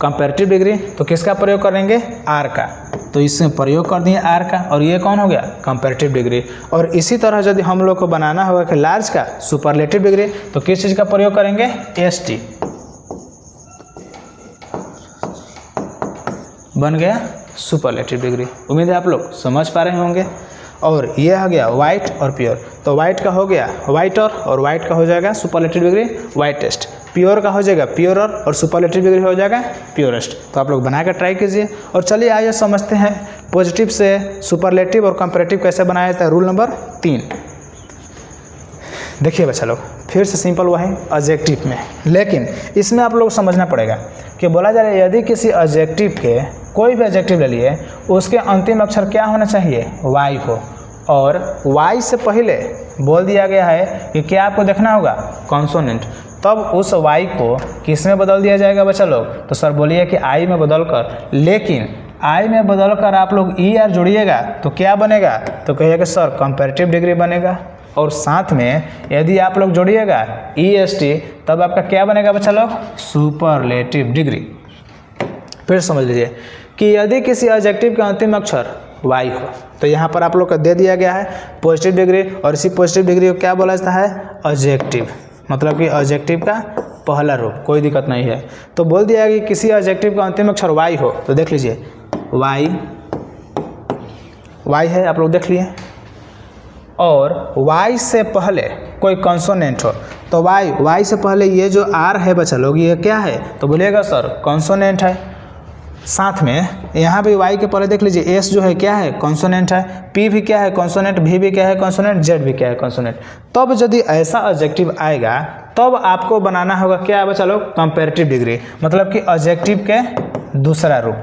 A: कंपैरेटिव डिग्री तो किसका प्रयोग करेंगे, आर का। तो इसमें प्रयोग कर दिए आर का, और ये कौन हो गया, कंपैरेटिव डिग्री। और इसी तरह यदि हम लोग को बनाना होगा कि लार्ज का सुपरलेटिव डिग्री तो किस चीज़ का प्रयोग करेंगे, एस टी। बन गया सुपरलेटिव डिग्री। उम्मीद है आप लोग समझ पा रहे होंगे। और ये हो गया वाइट और प्योर। तो वाइट का हो गया वाइटर, और वाइट का हो जाएगा सुपरलेटिव डिग्री वाइटेस्ट। प्योर का हो जाएगा प्योरर, और सुपरलेटिव डिग्री हो जाएगा प्योरेस्ट। तो आप लोग बना कर ट्राई कीजिए। और चलिए आइए समझते हैं पॉजिटिव से सुपरलेटिव और कंपैरेटिव कैसे बनाया जाता है। रूल नंबर 3 देखिए बच्चा लोग, फिर से सिंपल हुआ है एडजेक्टिव में, लेकिन इसमें आप लोग समझना पड़ेगा कि बोला जा रहा है यदि किसी एडजेक्टिव के, कोई भी एडजेक्टिव ले लिए, उसके अंतिम अक्षर क्या होना चाहिए, वाई हो, और वाई से पहले बोल दिया गया है कि क्या आपको देखना होगा, कॉन्सोनेंट। तब उस वाई को किस में बदल दिया जाएगा बच्चा लोग, तो सर बोलिए कि आई में बदल कर। लेकिन आई में बदल कर आप लोग ई आर जोड़िएगा तो क्या बनेगा, तो कहिएगा कि सर कंपैरेटिव डिग्री बनेगा। और साथ में यदि आप लोग जोड़िएगा ई एस टी तब आपका क्या बनेगा बच्चा लोग, सुपरलेटिव डिग्री। फिर समझ लीजिए कि यदि किसी एडजेक्टिव का अंतिम अक्षर वाई हो तो यहाँ पर आप लोग का दे दिया गया है पॉजिटिव डिग्री, और इसी पॉजिटिव डिग्री को क्या बोला जाता है, एडजेक्टिव। मतलब कि एडजेक्टिव का पहला रूप, कोई दिक्कत नहीं है। तो बोल दिया कि किसी एडजेक्टिव का अंतिम अक्षर वाई हो, तो देख लीजिए वाई, वाई है आप लोग देख लिए, और वाई से पहले कोई कॉन्सोनेंट हो तो वाई, वाई से पहले ये जो आर है बच्चा लोग ये क्या है, तो बोलिएगा सर कॉन्सोनेंट है। साथ में यहाँ भी वाई के पहले देख लीजिए एस जो है क्या है, कॉन्सोनेंट है, पी भी क्या है कॉन्सोनेंट, भी क्या है कॉन्सोनेंट, जेड भी क्या है कॉन्सोनेंट। तब यदि ऐसा एडजेक्टिव आएगा तब आपको बनाना होगा क्या बच्चा लोग, कंपैरेटिव डिग्री, मतलब कि एडजेक्टिव के दूसरा रूप।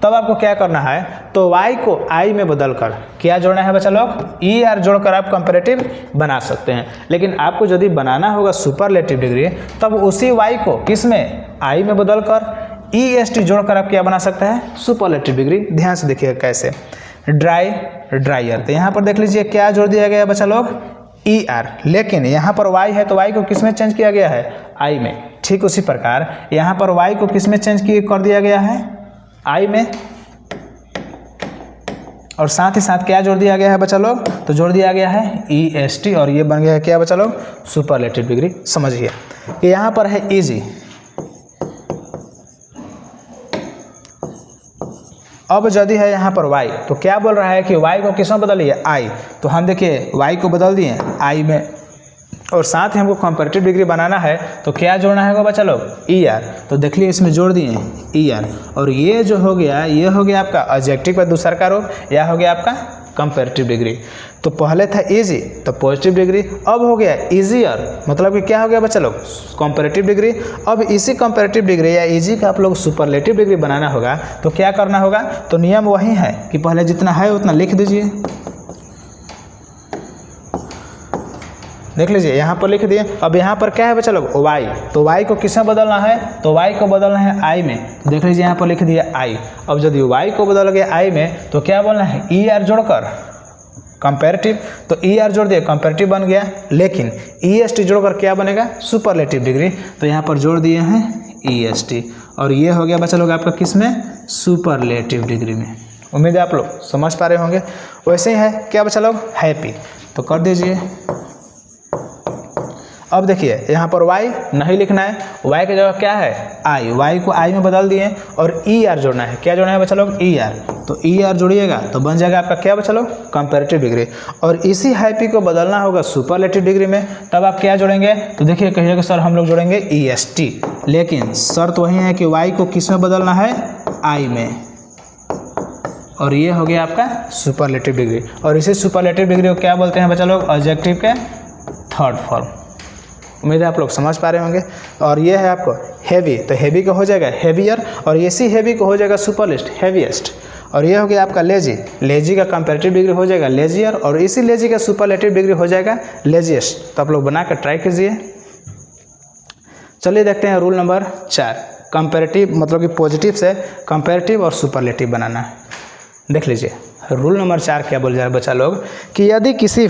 A: तब आपको क्या करना है, तो y को i में बदल कर क्या जोड़ना है बच्चा लोग, ई आर जोड़कर आप कंपैरेटिव बना सकते हैं। लेकिन आपको यदि बनाना होगा सुपरलेटिव डिग्री तब उसी y को किस में, i में बदल कर ई एस टी जोड़कर आप क्या बना सकते हैं, सुपरलेटिव डिग्री। ध्यान से देखिएगा कैसे, ड्राई, ड्राइयर। तो यहाँ पर देख लीजिए क्या जोड़ दिया गया है बच्चा लोग, ई आर। लेकिन यहाँ पर y है तो y को किस में चेंज किया गया है, i में। ठीक उसी प्रकार यहाँ पर y को किस में चेंज कर दिया गया है, आई में। और साथ ही साथ क्या जोड़ दिया गया है बच्चा लोग, तो जोड़ दिया गया है ई एस टी, और ये बन गया है क्या बच्चा लोग, सुपरलेटिव डिग्री। समझिए कि यहाँ पर है इजी। अब यदि है यहाँ पर y तो क्या बोल रहा है कि y को किस में बदलिए, आई। तो हम देखिए y को बदल दिए आई में, और साथ ही हमको कंपैरेटिव डिग्री बनाना है तो क्या जोड़ना है बच्चा लोग, ई आर। तो देख लिए इसमें जोड़ दिए ई आर, और ये जो हो गया ये हो गया आपका एडजेक्टिव का दूसरा का रूप, या हो गया आपका कंपैरेटिव डिग्री। तो पहले था इजी तो पॉजिटिव डिग्री, अब हो गया इजियर, मतलब कि क्या हो गया बच्चा लोग, कंपैरेटिव डिग्री। अब इसी कंपैरेटिव डिग्री या इजी का आप लोग सुपरलेटिव डिग्री बनाना होगा तो क्या करना होगा, तो नियम वही है कि पहले जितना है उतना लिख दीजिए। देख लीजिए यहाँ पर लिख दिए। अब यहाँ पर क्या है बच्चा लोग, वाई। तो वाई को किस में बदलना है, तो वाई को बदलना है आई में। तो देख लीजिए यहाँ पर लिख दिया आई। अब यदि वाई को बदल गया आई में तो क्या बोलना है, ई आर जोड़कर कंपैरेटिव। तो ई आर जोड़ दिया कंपैरेटिव बन गया, लेकिन ई एस टी जोड़कर क्या बनेगा, सुपरलेटिव डिग्री। तो यहाँ पर जोड़ दिए हैं ई एस टी, और ये हो गया बच्चा लोग आपका किस में, सुपरलेटिव डिग्री में। उम्मीद है आप लोग समझ पा रहे होंगे। वैसे ही है क्या बच्चा लोग, हैप्पी। तो कर दीजिए। अब देखिए यहाँ पर y नहीं लिखना है, y की जगह क्या है, i। y को i में बदल दिए, और ई आर जोड़ना है। क्या जोड़ना है बच्चा लोग, ई आर। तो ई आर जोड़िएगा तो बन जाएगा आपका क्या बच्चा लोग, कंपैरेटिव डिग्री। और इसी हैप्पी को बदलना होगा सुपरलेटिव डिग्री में, तब आप क्या जोड़ेंगे, तो देखिए कहिएगा सर हम लोग जोड़ेंगे ई एस टी। लेकिन शर्त वही है कि y को किस में बदलना है, i में, और ये हो गया आपका सुपरलेटिव डिग्री। और इसी सुपरलेटिव डिग्री को क्या बोलते हैं बच्चा लोग, एडजेक्टिव के थर्ड फॉर्म। उम्मीद है आप लोग समझ पा रहे होंगे। और ये है आपको हैवी, तो हैवी का हो जाएगा हैवियर, और इसी हैवी को हो जाएगा सुपरलिस्ट, हैवीएस्ट। और ये हो गया आपका लेजी। लेजी का कंपैरेटिव डिग्री हो जाएगा लेजियर, और इसी लेजी का सुपरलेटिव डिग्री हो जाएगा लेजिएस्ट। तो आप लोग बना कर ट्राई कीजिए। चलिए देखते हैं रूल नंबर 4, कंपैरेटिव मतलब कि पॉजिटिव से कंपैरेटिव और सुपरलेटिव बनाना है। देख लीजिए रूल नंबर 4 क्या बोल जाए बच्चा लोग कि यदि किसी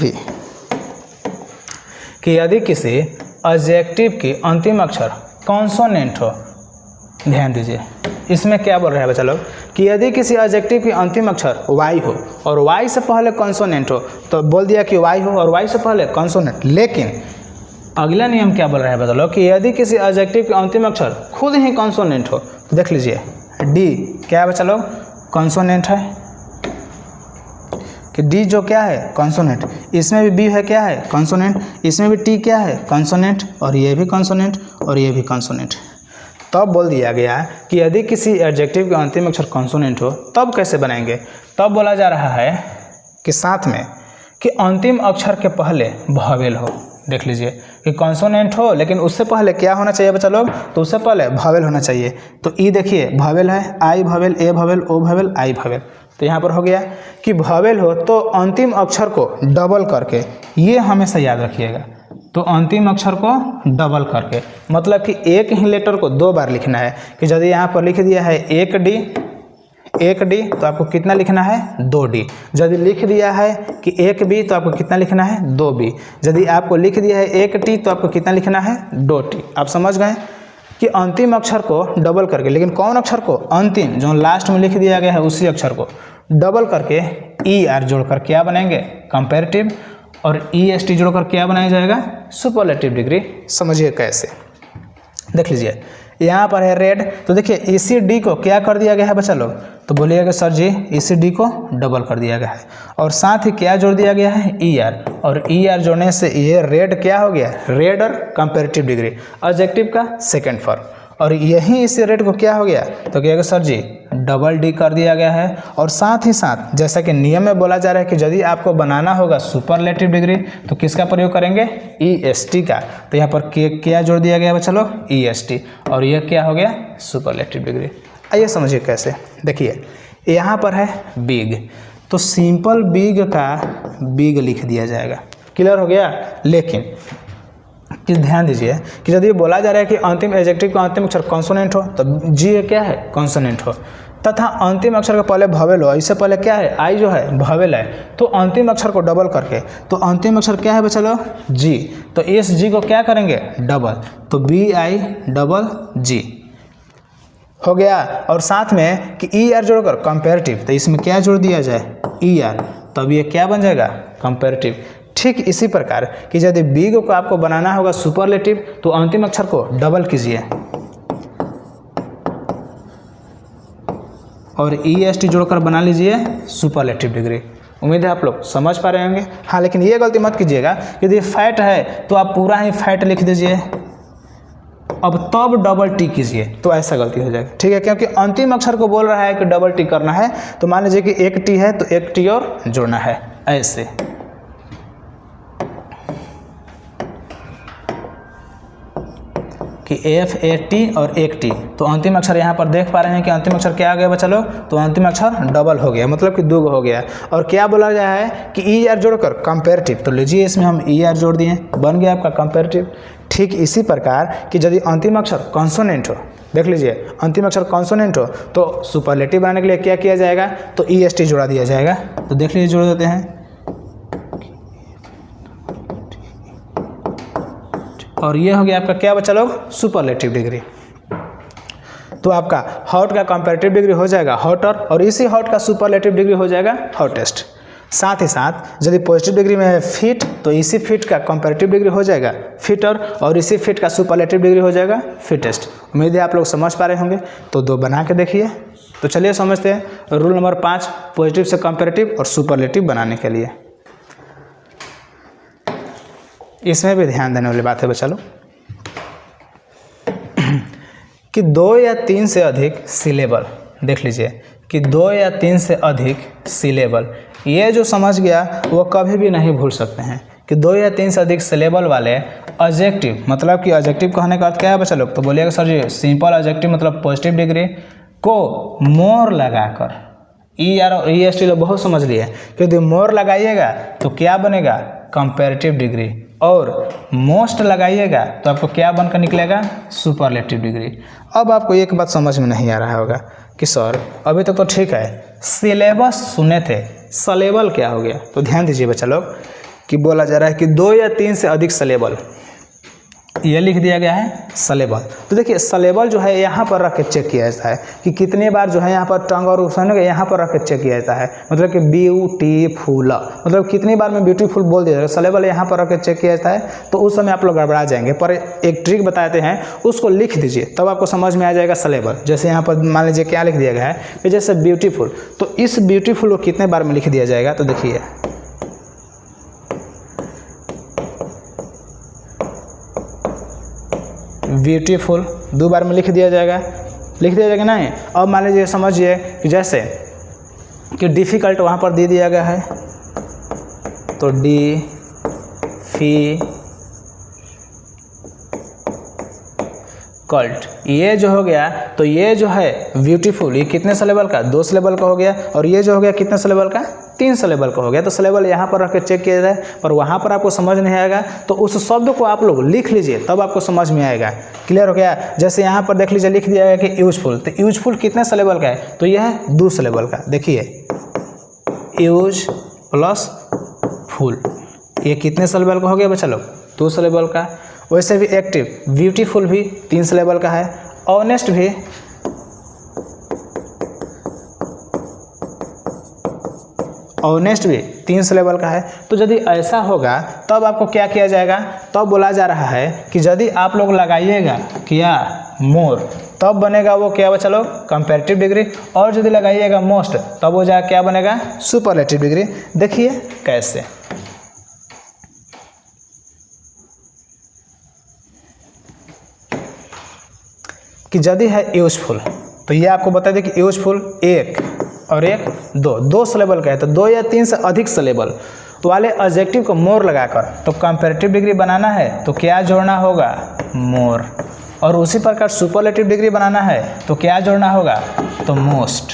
A: एडजेक्टिव की अंतिम अक्षर कॉन्सोनेंट हो, ध्यान दीजिए इसमें क्या बोल रहा है बच्चा लोग कि यदि किसी एडजेक्टिव की अंतिम अक्षर y हो और y से पहले कॉन्सोनेंट हो, तो बोल दिया कि y हो और y से पहले कॉन्सोनेंट। लेकिन अगला नियम क्या बोल रहा है बता लो कि यदि किसी एडजेक्टिव के अंतिम अक्षर खुद ही कॉन्सोनेंट हो, तो देख लीजिए डी क्या है बच्चा लोग कॉन्सोनेंट है, कि डी जो क्या है कॉन्सोनेंट, इसमें भी बी है क्या है कॉन्सोनेंट, इसमें भी टी क्या है कॉन्सोनेंट, और ये भी कॉन्सोनेंट और ये भी कॉन्सोनेंट। तब बोल दिया गया कि यदि किसी एडजेक्टिव के अंतिम अक्षर कॉन्सोनेंट हो तब कैसे बनाएंगे। तब बोला जा रहा है कि साथ में कि अंतिम अक्षर के पहले वॉवेल हो। देख लीजिए कि कॉन्सोनेंट हो लेकिन उससे पहले क्या होना चाहिए बच्चा लोग, तो उससे पहले वॉवेल होना चाहिए। तो ई देखिए वॉवेल है, आई वॉवेल, ए वॉवेल, ओ वॉवेल, आई वॉवेल। तो यहाँ पर हो गया कि वॉवेल हो तो अंतिम अक्षर को डबल करके, ये हमेशा याद रखिएगा, तो अंतिम अक्षर को डबल करके मतलब कि एक ही लेटर को 2 बार लिखना है। कि यदि यहाँ पर लिख दिया है एक डी तो आपको कितना लिखना है 2D। यदि लिख दिया है कि एक बी तो आपको कितना लिखना है 2B। यदि आपको लिख दिया है एक टी तो आपको कितना लिखना है 2T। आप समझ गए कि अंतिम अक्षर को डबल करके, लेकिन कौन अक्षर को, अंतिम जो लास्ट में लिख दिया गया है उसी अक्षर को डबल करके ER जोड़कर क्या बनाएंगे कंपैरेटिव, और EST जोड़कर क्या बनाया जाएगा सुपरलेटिव डिग्री। समझिए कैसे, देख लीजिए यहाँ पर है रेड, तो देखिए इसी डी को क्या कर दिया गया है बच्चा लोग, तो बोलिएगा कि सर जी इसी डी को डबल कर दिया गया है, और साथ ही क्या जोड़ दिया गया है ER, और ER जोड़ने से ये रेड क्या हो गया रेड और कंपैरेटिव डिग्री एडजेक्टिव का सेकंड फॉर्म। और यही इसी रेड को क्या हो गया, तो क्या सर जी डबल डी कर दिया गया है। और साथ ही साथ जैसा कि नियम में बोला जा रहा है कि यदि आपको बनाना होगा सुपरलेटिव डिग्री तो किसका प्रयोग करेंगे EST का। तो यहाँ पर क्या जोड़ दिया गया बच्चा लोग EST, और यह क्या हो गया सुपरलेटिव डिग्री। आइए समझिए कैसे, देखिए यहाँ पर है बिग, तो सिंपल बिग का बिग लिख दिया जाएगा, क्लियर हो गया। लेकिन कि ध्यान दीजिए कि यदि बोला जा रहा है कि अंतिम एडजेक्टिव का अंतिम अक्षर कॉन्सोनेंट हो तो जी क्या है कॉन्सोनेंट हो, तथा अंतिम अक्षर के पहले वॉवेल हो, इससे पहले क्या है आई जो है वॉवेल है, तो अंतिम अक्षर को डबल करके, तो अंतिम अक्षर क्या है बच्चा लोग जी, तो इस जी को क्या करेंगे डबल, तो BI डबल जी हो गया। और साथ में कि ER जोड़कर कंपैरेटिव, तो इसमें क्या जोड़ दिया जाए ER, तब ये क्या बन जाएगा कंपैरेटिव। ठीक इसी प्रकार कि यदि बिग को आपको बनाना होगा सुपरलेटिव तो अंतिम अक्षर को डबल कीजिए और EST जोड़कर बना लीजिए सुपरलेटिव डिग्री। उम्मीद है आप लोग समझ पा रहे होंगे। हाँ लेकिन ये गलती मत कीजिएगा, यदि फैट है तो आप पूरा ही फैट लिख दीजिए अब तब डबल टी कीजिए, तो ऐसा गलती हो जाएगा, ठीक है। क्योंकि अंतिम अक्षर को बोल रहा है कि डबल टी करना है, तो मान लीजिए कि एक टी है तो एक टी और जोड़ना है ऐसे। कि FAT और एक टी, तो अंतिम अक्षर यहाँ पर देख पा रहे हैं कि अंतिम अक्षर क्या आ गया बच्चा लोग, तो अंतिम अक्षर डबल हो गया, मतलब कि 2 हो गया। और क्या बोला गया है कि ER जोड़कर कंपैरेटिव, तो लीजिए इसमें हम ER जोड़ दिए, बन गया आपका कंपैरेटिव। ठीक इसी प्रकार कि यदि अंतिम अक्षर कॉन्सोनेंट हो, देख लीजिए अंतिम अक्षर कॉन्सोनेंट हो तो सुपरलेटिव बनाने के लिए क्या किया जाएगा, तो EST जोड़ा दिया जाएगा। तो देख लीजिए जोड़ देते हैं, और ये हो गया आपका क्या बच्चा लोग सुपरलेटिव डिग्री। तो आपका हॉट का कंपैरेटिव डिग्री हो जाएगा हॉटर, और इसी हॉट का सुपरलेटिव डिग्री हो जाएगा हॉटेस्ट। साथ ही साथ यदि पॉजिटिव डिग्री में है फिट, तो इसी फिट का कंपैरेटिव डिग्री हो जाएगा फिटर, और इसी फिट का सुपरलेटिव डिग्री हो जाएगा फिटेस्ट। उम्मीद है आप लोग समझ पा रहे होंगे। तो 2 बना के देखिए। तो चलिए समझते हैं रूल नंबर 5 पॉजिटिव से कंपैरेटिव और सुपरलेटिव बनाने के लिए। इसमें भी ध्यान देने वाली बात है बच्चा लोग कि 2 या 3 से अधिक सिलेबल, देख लीजिए कि 2 या 3 से अधिक सिलेबल, ये जो समझ गया वो कभी भी नहीं भूल सकते हैं कि 2 या 3 से अधिक सिलेबल वाले एडजेक्टिव, मतलब कि एडजेक्टिव कहने का अर्थ क्या है बच्चा लोग, तो बोलिएगा सर जी सिंपल एडजेक्टिव मतलब पॉजिटिव डिग्री को मोर लगाकर ई आर और ई एस टी लोग बहुत समझ लिए, क्योंकि मोर लगाइएगा तो क्या बनेगा, कंपैरेटिव डिग्री, और मोस्ट लगाइएगा तो आपको क्या बनकर निकलेगा, सुपरलेटिव डिग्री। अब आपको एक बात समझ में नहीं आ रहा होगा कि सर अभी तक तो ठीक है, सिलेबस सुने थे, सलेबल क्या हो गया। तो ध्यान दीजिए बच्चा लोग कि बोला जा रहा है कि 2 या 3 से अधिक सलेबल, ये लिख दिया गया है सलेबल। तो देखिए सलेबल जो है यहाँ पर रख के चेक किया जाता है कि कितने बार जो है यहाँ पर टंग और उसन यहाँ पर रख के चेक किया जाता है, मतलब कि ब्यूटीफुल, मतलब कितनी बार में ब्यूटीफुल बोल दिया जाएगा, सलेबल यहाँ पर रख के चेक किया जाता है। तो उस समय आप लोग गड़बड़ा जाएंगे, पर एक ट्रिक बताते हैं, उसको लिख दीजिए तब आपको समझ में आ जाएगा सलेबल। जैसे यहाँ पर मान लीजिए क्या लिख दिया गया है कि जैसे ब्यूटीफुल, तो इस ब्यूटीफुल को कितने बार में लिख दिया जाएगा, तो देखिए ब्यूटीफुल 2 बार में लिख दिया जाएगा, नहीं। अब मान लीजिए समझिए कि जैसे कि डिफ़िकल्ट वहाँ पर दे दिया गया है, तो डिफ़िकल्ट ये जो हो गया, तो ये जो है ब्यूटीफुल ये कितने सिलेबल का, 2 सिलेबल का हो गया, और ये जो हो गया कितने सिलेबल का, 3 सिलेबल का हो गया। तो सिलेबल यहाँ पर रख के चेक किया जाए, पर वहाँ पर आपको समझ नहीं आएगा, तो उस शब्द को आप लोग लिख लीजिए तब आपको समझ में आएगा। क्लियर हो गया। जैसे यहाँ पर देख लीजिए लिख दिया गया कि यूजफुल, तो यूजफुल कितने सिलेबल का है, तो यह है 2 सिलेबल का। देखिए यूज प्लस फुल, ये कितने सिलेबल का हो गया बच्चा लोग, 2 सिलेबल का। वैसे भी एक्टिव ब्यूटीफुल भी 3 सिलेबल का है, ऑनेस्ट भी ऑनेस्ट भी 3 सिलेबल का है। तो यदि ऐसा होगा तब आपको क्या किया जाएगा, तब बोला जा रहा है कि यदि आप लोग लगाइएगा क्या मोर, तब बनेगा वो क्या बच्चा लोग, कंपैरेटिव डिग्री, और यदि लगाइएगा मोस्ट तब वो जा क्या बनेगा, सुपरलेटिव डिग्री। देखिए कैसे, कि यदि है यूजफुल, तो ये आपको बता दें कि यूजफुल 1 और 1 2 सिलेबल का है, तो 2 या 3 से अधिक सिलेबल वाले एडजेक्टिव को मोर लगाकर तो कंपैरेटिव डिग्री बनाना है तो क्या जोड़ना होगा, मोर। और उसी प्रकार सुपरलेटिव डिग्री बनाना है तो क्या जोड़ना होगा, तो मोस्ट।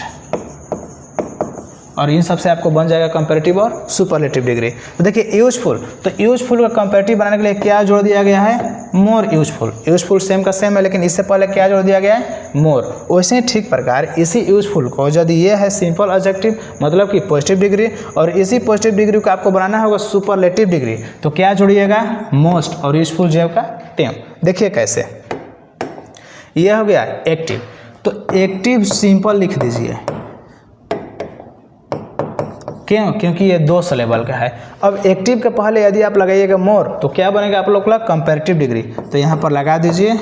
A: और इन सब से आपको बन जाएगा कंपैरेटिव और सुपरलेटिव डिग्री। तो देखिए यूजफुल, तो यूजफुल का कंपैरेटिव बनाने के लिए क्या जोड़ दिया गया है, मोर यूजफुल। यूजफुल सेम का सेम है, लेकिन इससे पहले क्या जोड़ दिया गया है, मोर। वैसे ही ठीक प्रकार इसी यूजफुल को यदि ये है सिंपल एडजेक्टिव मतलब कि पॉजिटिव डिग्री, और इसी पॉजिटिव डिग्री को आपको बनाना होगा सुपरलेटिव डिग्री, तो क्या जोड़िएगा, मोस्ट, और यूजफुल जेव का टेम। देखिए कैसे, यह हो गया एक्टिव, तो एक्टिव सिंपल लिख दीजिए, क्यों, क्योंकि ये 2 सिलेबल का है। अब एक्टिव के पहले यदि आप लगाइएगा मोर तो क्या बनेगा आप लोग का, कंपैरेटिव डिग्री, तो यहाँ पर लगा दीजिए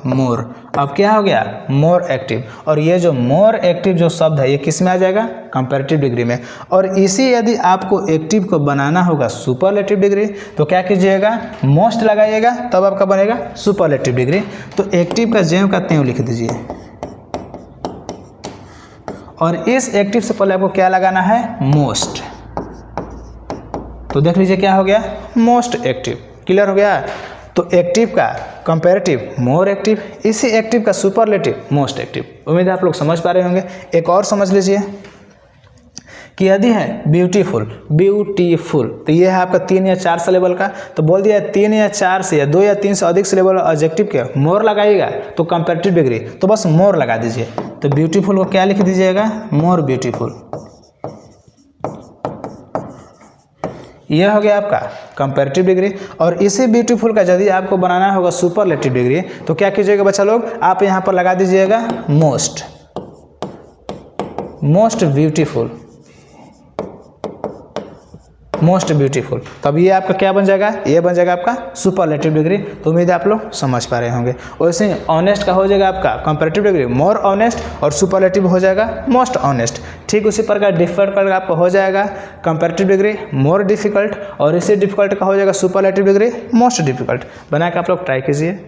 A: मोर। अब क्या हो गया, मोर एक्टिव, और ये जो मोर एक्टिव जो शब्द है ये किस में आ जाएगा, कंपैरेटिव डिग्री में। और इसी यदि आपको एक्टिव को बनाना होगा सुपरलेटिव डिग्री तो क्या कीजिएगा, मोस्ट लगाइएगा तब आपका बनेगा सुपरलेटिव डिग्री। तो एक्टिव का ज्यों का त्यों लिख दीजिए, और इस एक्टिव से पहले आपको क्या लगाना है, मोस्ट। तो देख लीजिए क्या हो गया, मोस्ट एक्टिव। क्लियर हो गया। तो एक्टिव का कंपैरेटिव मोर एक्टिव, इसी एक्टिव का सुपरलेटिव मोस्ट एक्टिव। उम्मीद है आप लोग समझ पा रहे होंगे। एक और समझ लीजिए कि यदि है ब्यूटीफुल, तो ये है आपका 3 या 4 सिलेबल का, तो बोल दिया 3 या 4 से या 2 या 3 से अधिक सिलेबल एडजेक्टिव के मोर लगाइएगा तो कंपैरेटिव डिग्री, तो बस मोर लगा दीजिए। तो ब्यूटीफुल को क्या लिख दीजिएगा, मोर ब्यूटीफुल। यह हो गया आपका कंपैरेटिव डिग्री। और इसी ब्यूटीफुल का यदि आपको बनाना होगा सुपरलेटिव डिग्री तो क्या कीजिएगा बच्चा लोग, आप यहाँ पर लगा दीजिएगा मोस्ट, मोस्ट ब्यूटीफुल। तब ये आपका क्या बन जाएगा, ये बन जाएगा आपका सुपरलेटिव डिग्री। तो उम्मीद है आप लोग समझ पा रहे होंगे। वैसे ऑनेस्ट का हो जाएगा आपका कंपैरेटिव डिग्री मोर ऑनेस्ट, और सुपरलेटिव हो जाएगा मोस्ट ऑनेस्ट। ठीक उसी प्रकार डिफिकल्ट का आपका हो जाएगा कंपैरेटिव डिग्री मोर डिफिकल्ट, और इसी डिफिकल्ट का हो जाएगा सुपरलेटिव डिग्री मोस्ट डिफिकल्ट। बना के आप लोग ट्राई कीजिए।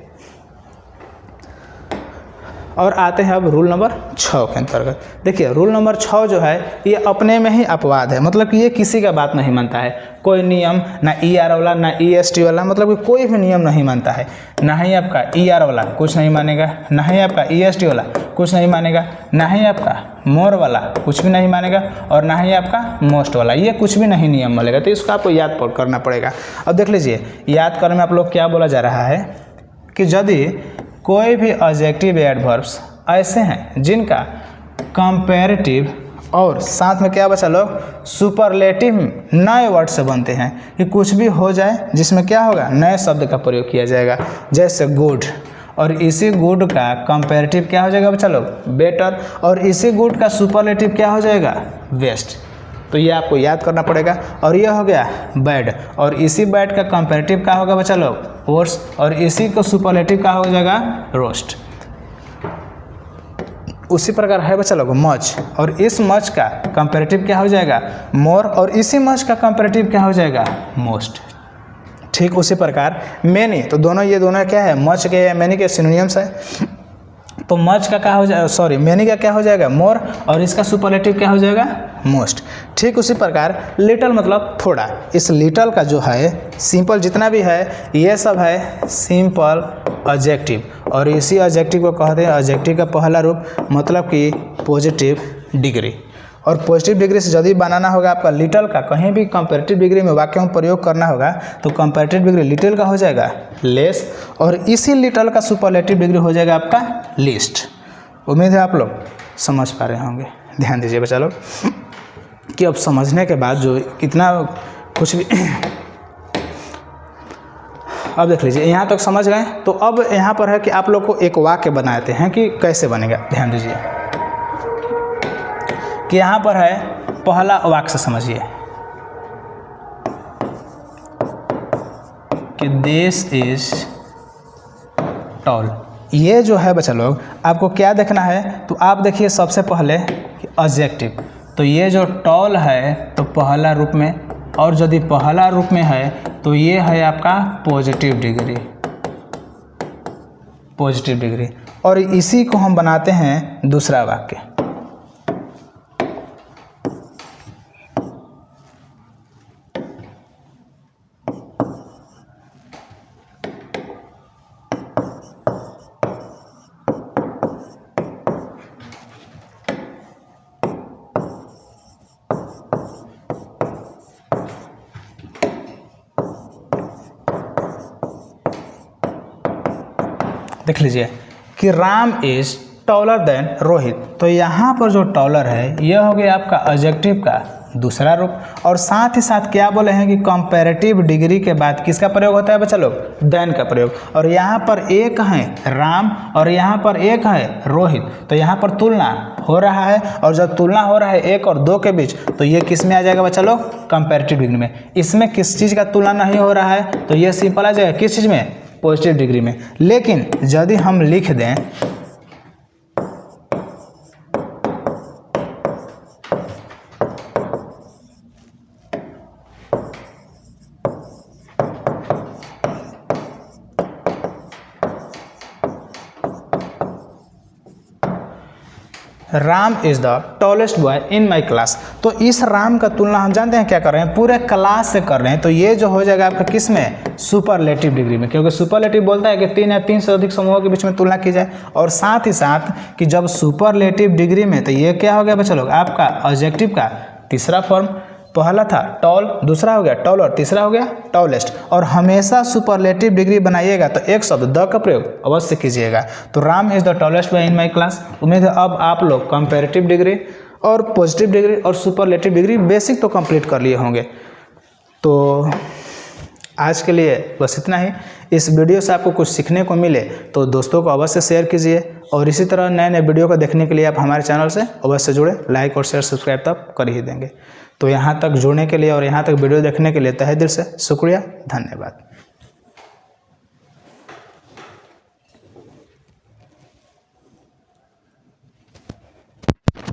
A: और आते हैं अब रूल नंबर 6 के अंतर्गत। देखिए रूल नंबर 6 जो है ये अपने में ही अपवाद है, मतलब कि ये किसी का बात नहीं मानता है, कोई नियम ना ER वाला ना EST वाला, मतलब कि कोई भी नियम नहीं मानता है। ना ही आपका ER वाला कुछ नहीं मानेगा, ना ही आपका EST वाला कुछ नहीं मानेगा, ना ही आपका मोर वाला कुछ भी नहीं मानेगा, और ना ही आपका मोस्ट वाला, ये कुछ भी नहीं नियम मानेगा। तो इसको आपको याद करना पड़ेगा। अब देख लीजिए याद करने में आप लोग क्या बोला जा रहा है कि यदि कोई भी एडजेक्टिव एडवर्ब्स ऐसे हैं जिनका कंपैरेटिव और साथ में क्या बचा लोग सुपरलेटिव नए वर्ड से बनते हैं, कि कुछ भी हो जाए जिसमें क्या होगा नए शब्द का प्रयोग किया जाएगा, जैसे गुड, और इसी गुड का कंपैरेटिव क्या हो जाएगा बच्चा लोग बेटर, और इसी गुड का सुपरलेटिव क्या हो जाएगा बेस्ट। तो ये आपको याद करना पड़ेगा। और ये हो गया बैड, और इसी बैड का कंपैरेटिव क्या होगा बच्चा लोग वर्स, और इसी को सुपरलेटिव क्या हो जाएगा रोस्ट। उसी प्रकार है बच्चा लोग मच, और इस मच का कंपैरेटिव क्या हो जाएगा मोर, और इसी मच का कंपैरेटिव क्या हो जाएगा मोस्ट। ठीक उसी प्रकार मैनी, तो दोनों ये दोनों क्या है मच के या मैनी के सिनोनिम्स है। तो मच का क्या हो जाएगा सॉरी मैनी का क्या हो जाएगा मोर, और इसका सुपरलेटिव क्या हो जाएगा मोस्ट। ठीक उसी प्रकार लिटल मतलब थोड़ा, इस लिटल का जो है सिंपल जितना भी है ये सब है सिंपल एडजेक्टिव, और इसी एडजेक्टिव को कहते हैं एडजेक्टिव का पहला रूप मतलब कि पॉजिटिव डिग्री। और पॉजिटिव डिग्री से यदि बनाना होगा आपका लिटल का, कहीं भी कंपैरेटिव डिग्री में वाक्य में प्रयोग करना होगा तो कंपैरेटिव डिग्री लिटल का हो जाएगा लेस, और इसी लिटल का सुपरलेटिव डिग्री हो जाएगा आपका लीस्ट। उम्मीद है आप लोग समझ पा रहे होंगे। ध्यान दीजिए बच्चा लोग कि अब समझने के बाद जो कितना कुछ भी अब देख लीजिए यहाँ तक समझ गए। तो अब यहाँ पर है कि आप लोग को एक वाक्य बनाते हैं कि कैसे बनेगा। ध्यान दीजिए कि यहाँ पर है पहला वाक्य से समझिए कि दिस इज टॉल। ये जो है बच्चा लोग आपको क्या देखना है, तो आप देखिए सबसे पहले कि एडजेक्टिव, तो ये जो टॉल है तो पहला रूप में, और यदि पहला रूप में है तो ये है आपका पॉजिटिव डिग्री, पॉजिटिव डिग्री, और इसी को हम बनाते हैं दूसरा वाक्य। देख लीजिए कि Ram is taller than Rohit, तो यहाँ पर जो टॉलर है यह हो गया आपका एडजेक्टिव का दूसरा रूप, और साथ ही साथ क्या बोले हैं कि कंपैरेटिव डिग्री के बाद किसका प्रयोग होता है बच्चा लोग देन का प्रयोग, और यहाँ पर एक है राम और यहाँ पर एक है रोहित, तो यहाँ पर तुलना हो रहा है, और जब तुलना हो रहा है एक और दो के बीच तो ये किस में आ जाएगा बच्चा लोग कंपैरेटिव डिग्री में। इसमें किस चीज़ का तुलना नहीं हो रहा है तो ये सिंपल आ जाएगा किस चीज़ में पॉजिटिव डिग्री में। लेकिन यदि हम लिख दें Ram is the tallest boy in my class, तो इस राम का तुलना हम जानते हैं क्या कर रहे हैं पूरे क्लास से कर रहे हैं, तो ये जो हो जाएगा आपका किस में सुपरलेटिव डिग्री में, क्योंकि सुपरलेटिव बोलता है कि 3 या 3 से अधिक समूहों के बीच में तुलना की जाए। और साथ ही साथ कि जब सुपरलेटिव डिग्री में तो ये क्या हो गया बच्चा लोग आपका एडजेक्टिव का तीसरा फॉर्म, पहला था टॉल, दूसरा हो गया टॉलर, तीसरा हो गया टॉलेस्ट। और हमेशा सुपरलेटिव डिग्री बनाइएगा तो एक शब्द द का प्रयोग अवश्य कीजिएगा। तो Ram is the tallest boy in my class. उम्मीद है अब आप लोग कंपैरेटिव डिग्री और पॉजिटिव डिग्री और सुपरलेटिव डिग्री बेसिक तो कंप्लीट कर लिए होंगे। तो आज के लिए बस इतना ही। इस वीडियो से आपको कुछ सीखने को मिले तो दोस्तों को अवश्य शेयर कीजिए, और इसी तरह नए नए वीडियो को देखने के लिए आप हमारे चैनल से अवश्य जुड़े, लाइक और शेयर सब्सक्राइब तब कर ही देंगे। तो यहाँ तक जुड़ने के लिए और यहाँ तक वीडियो देखने के लिए तहे दिल से शुक्रिया, धन्यवाद।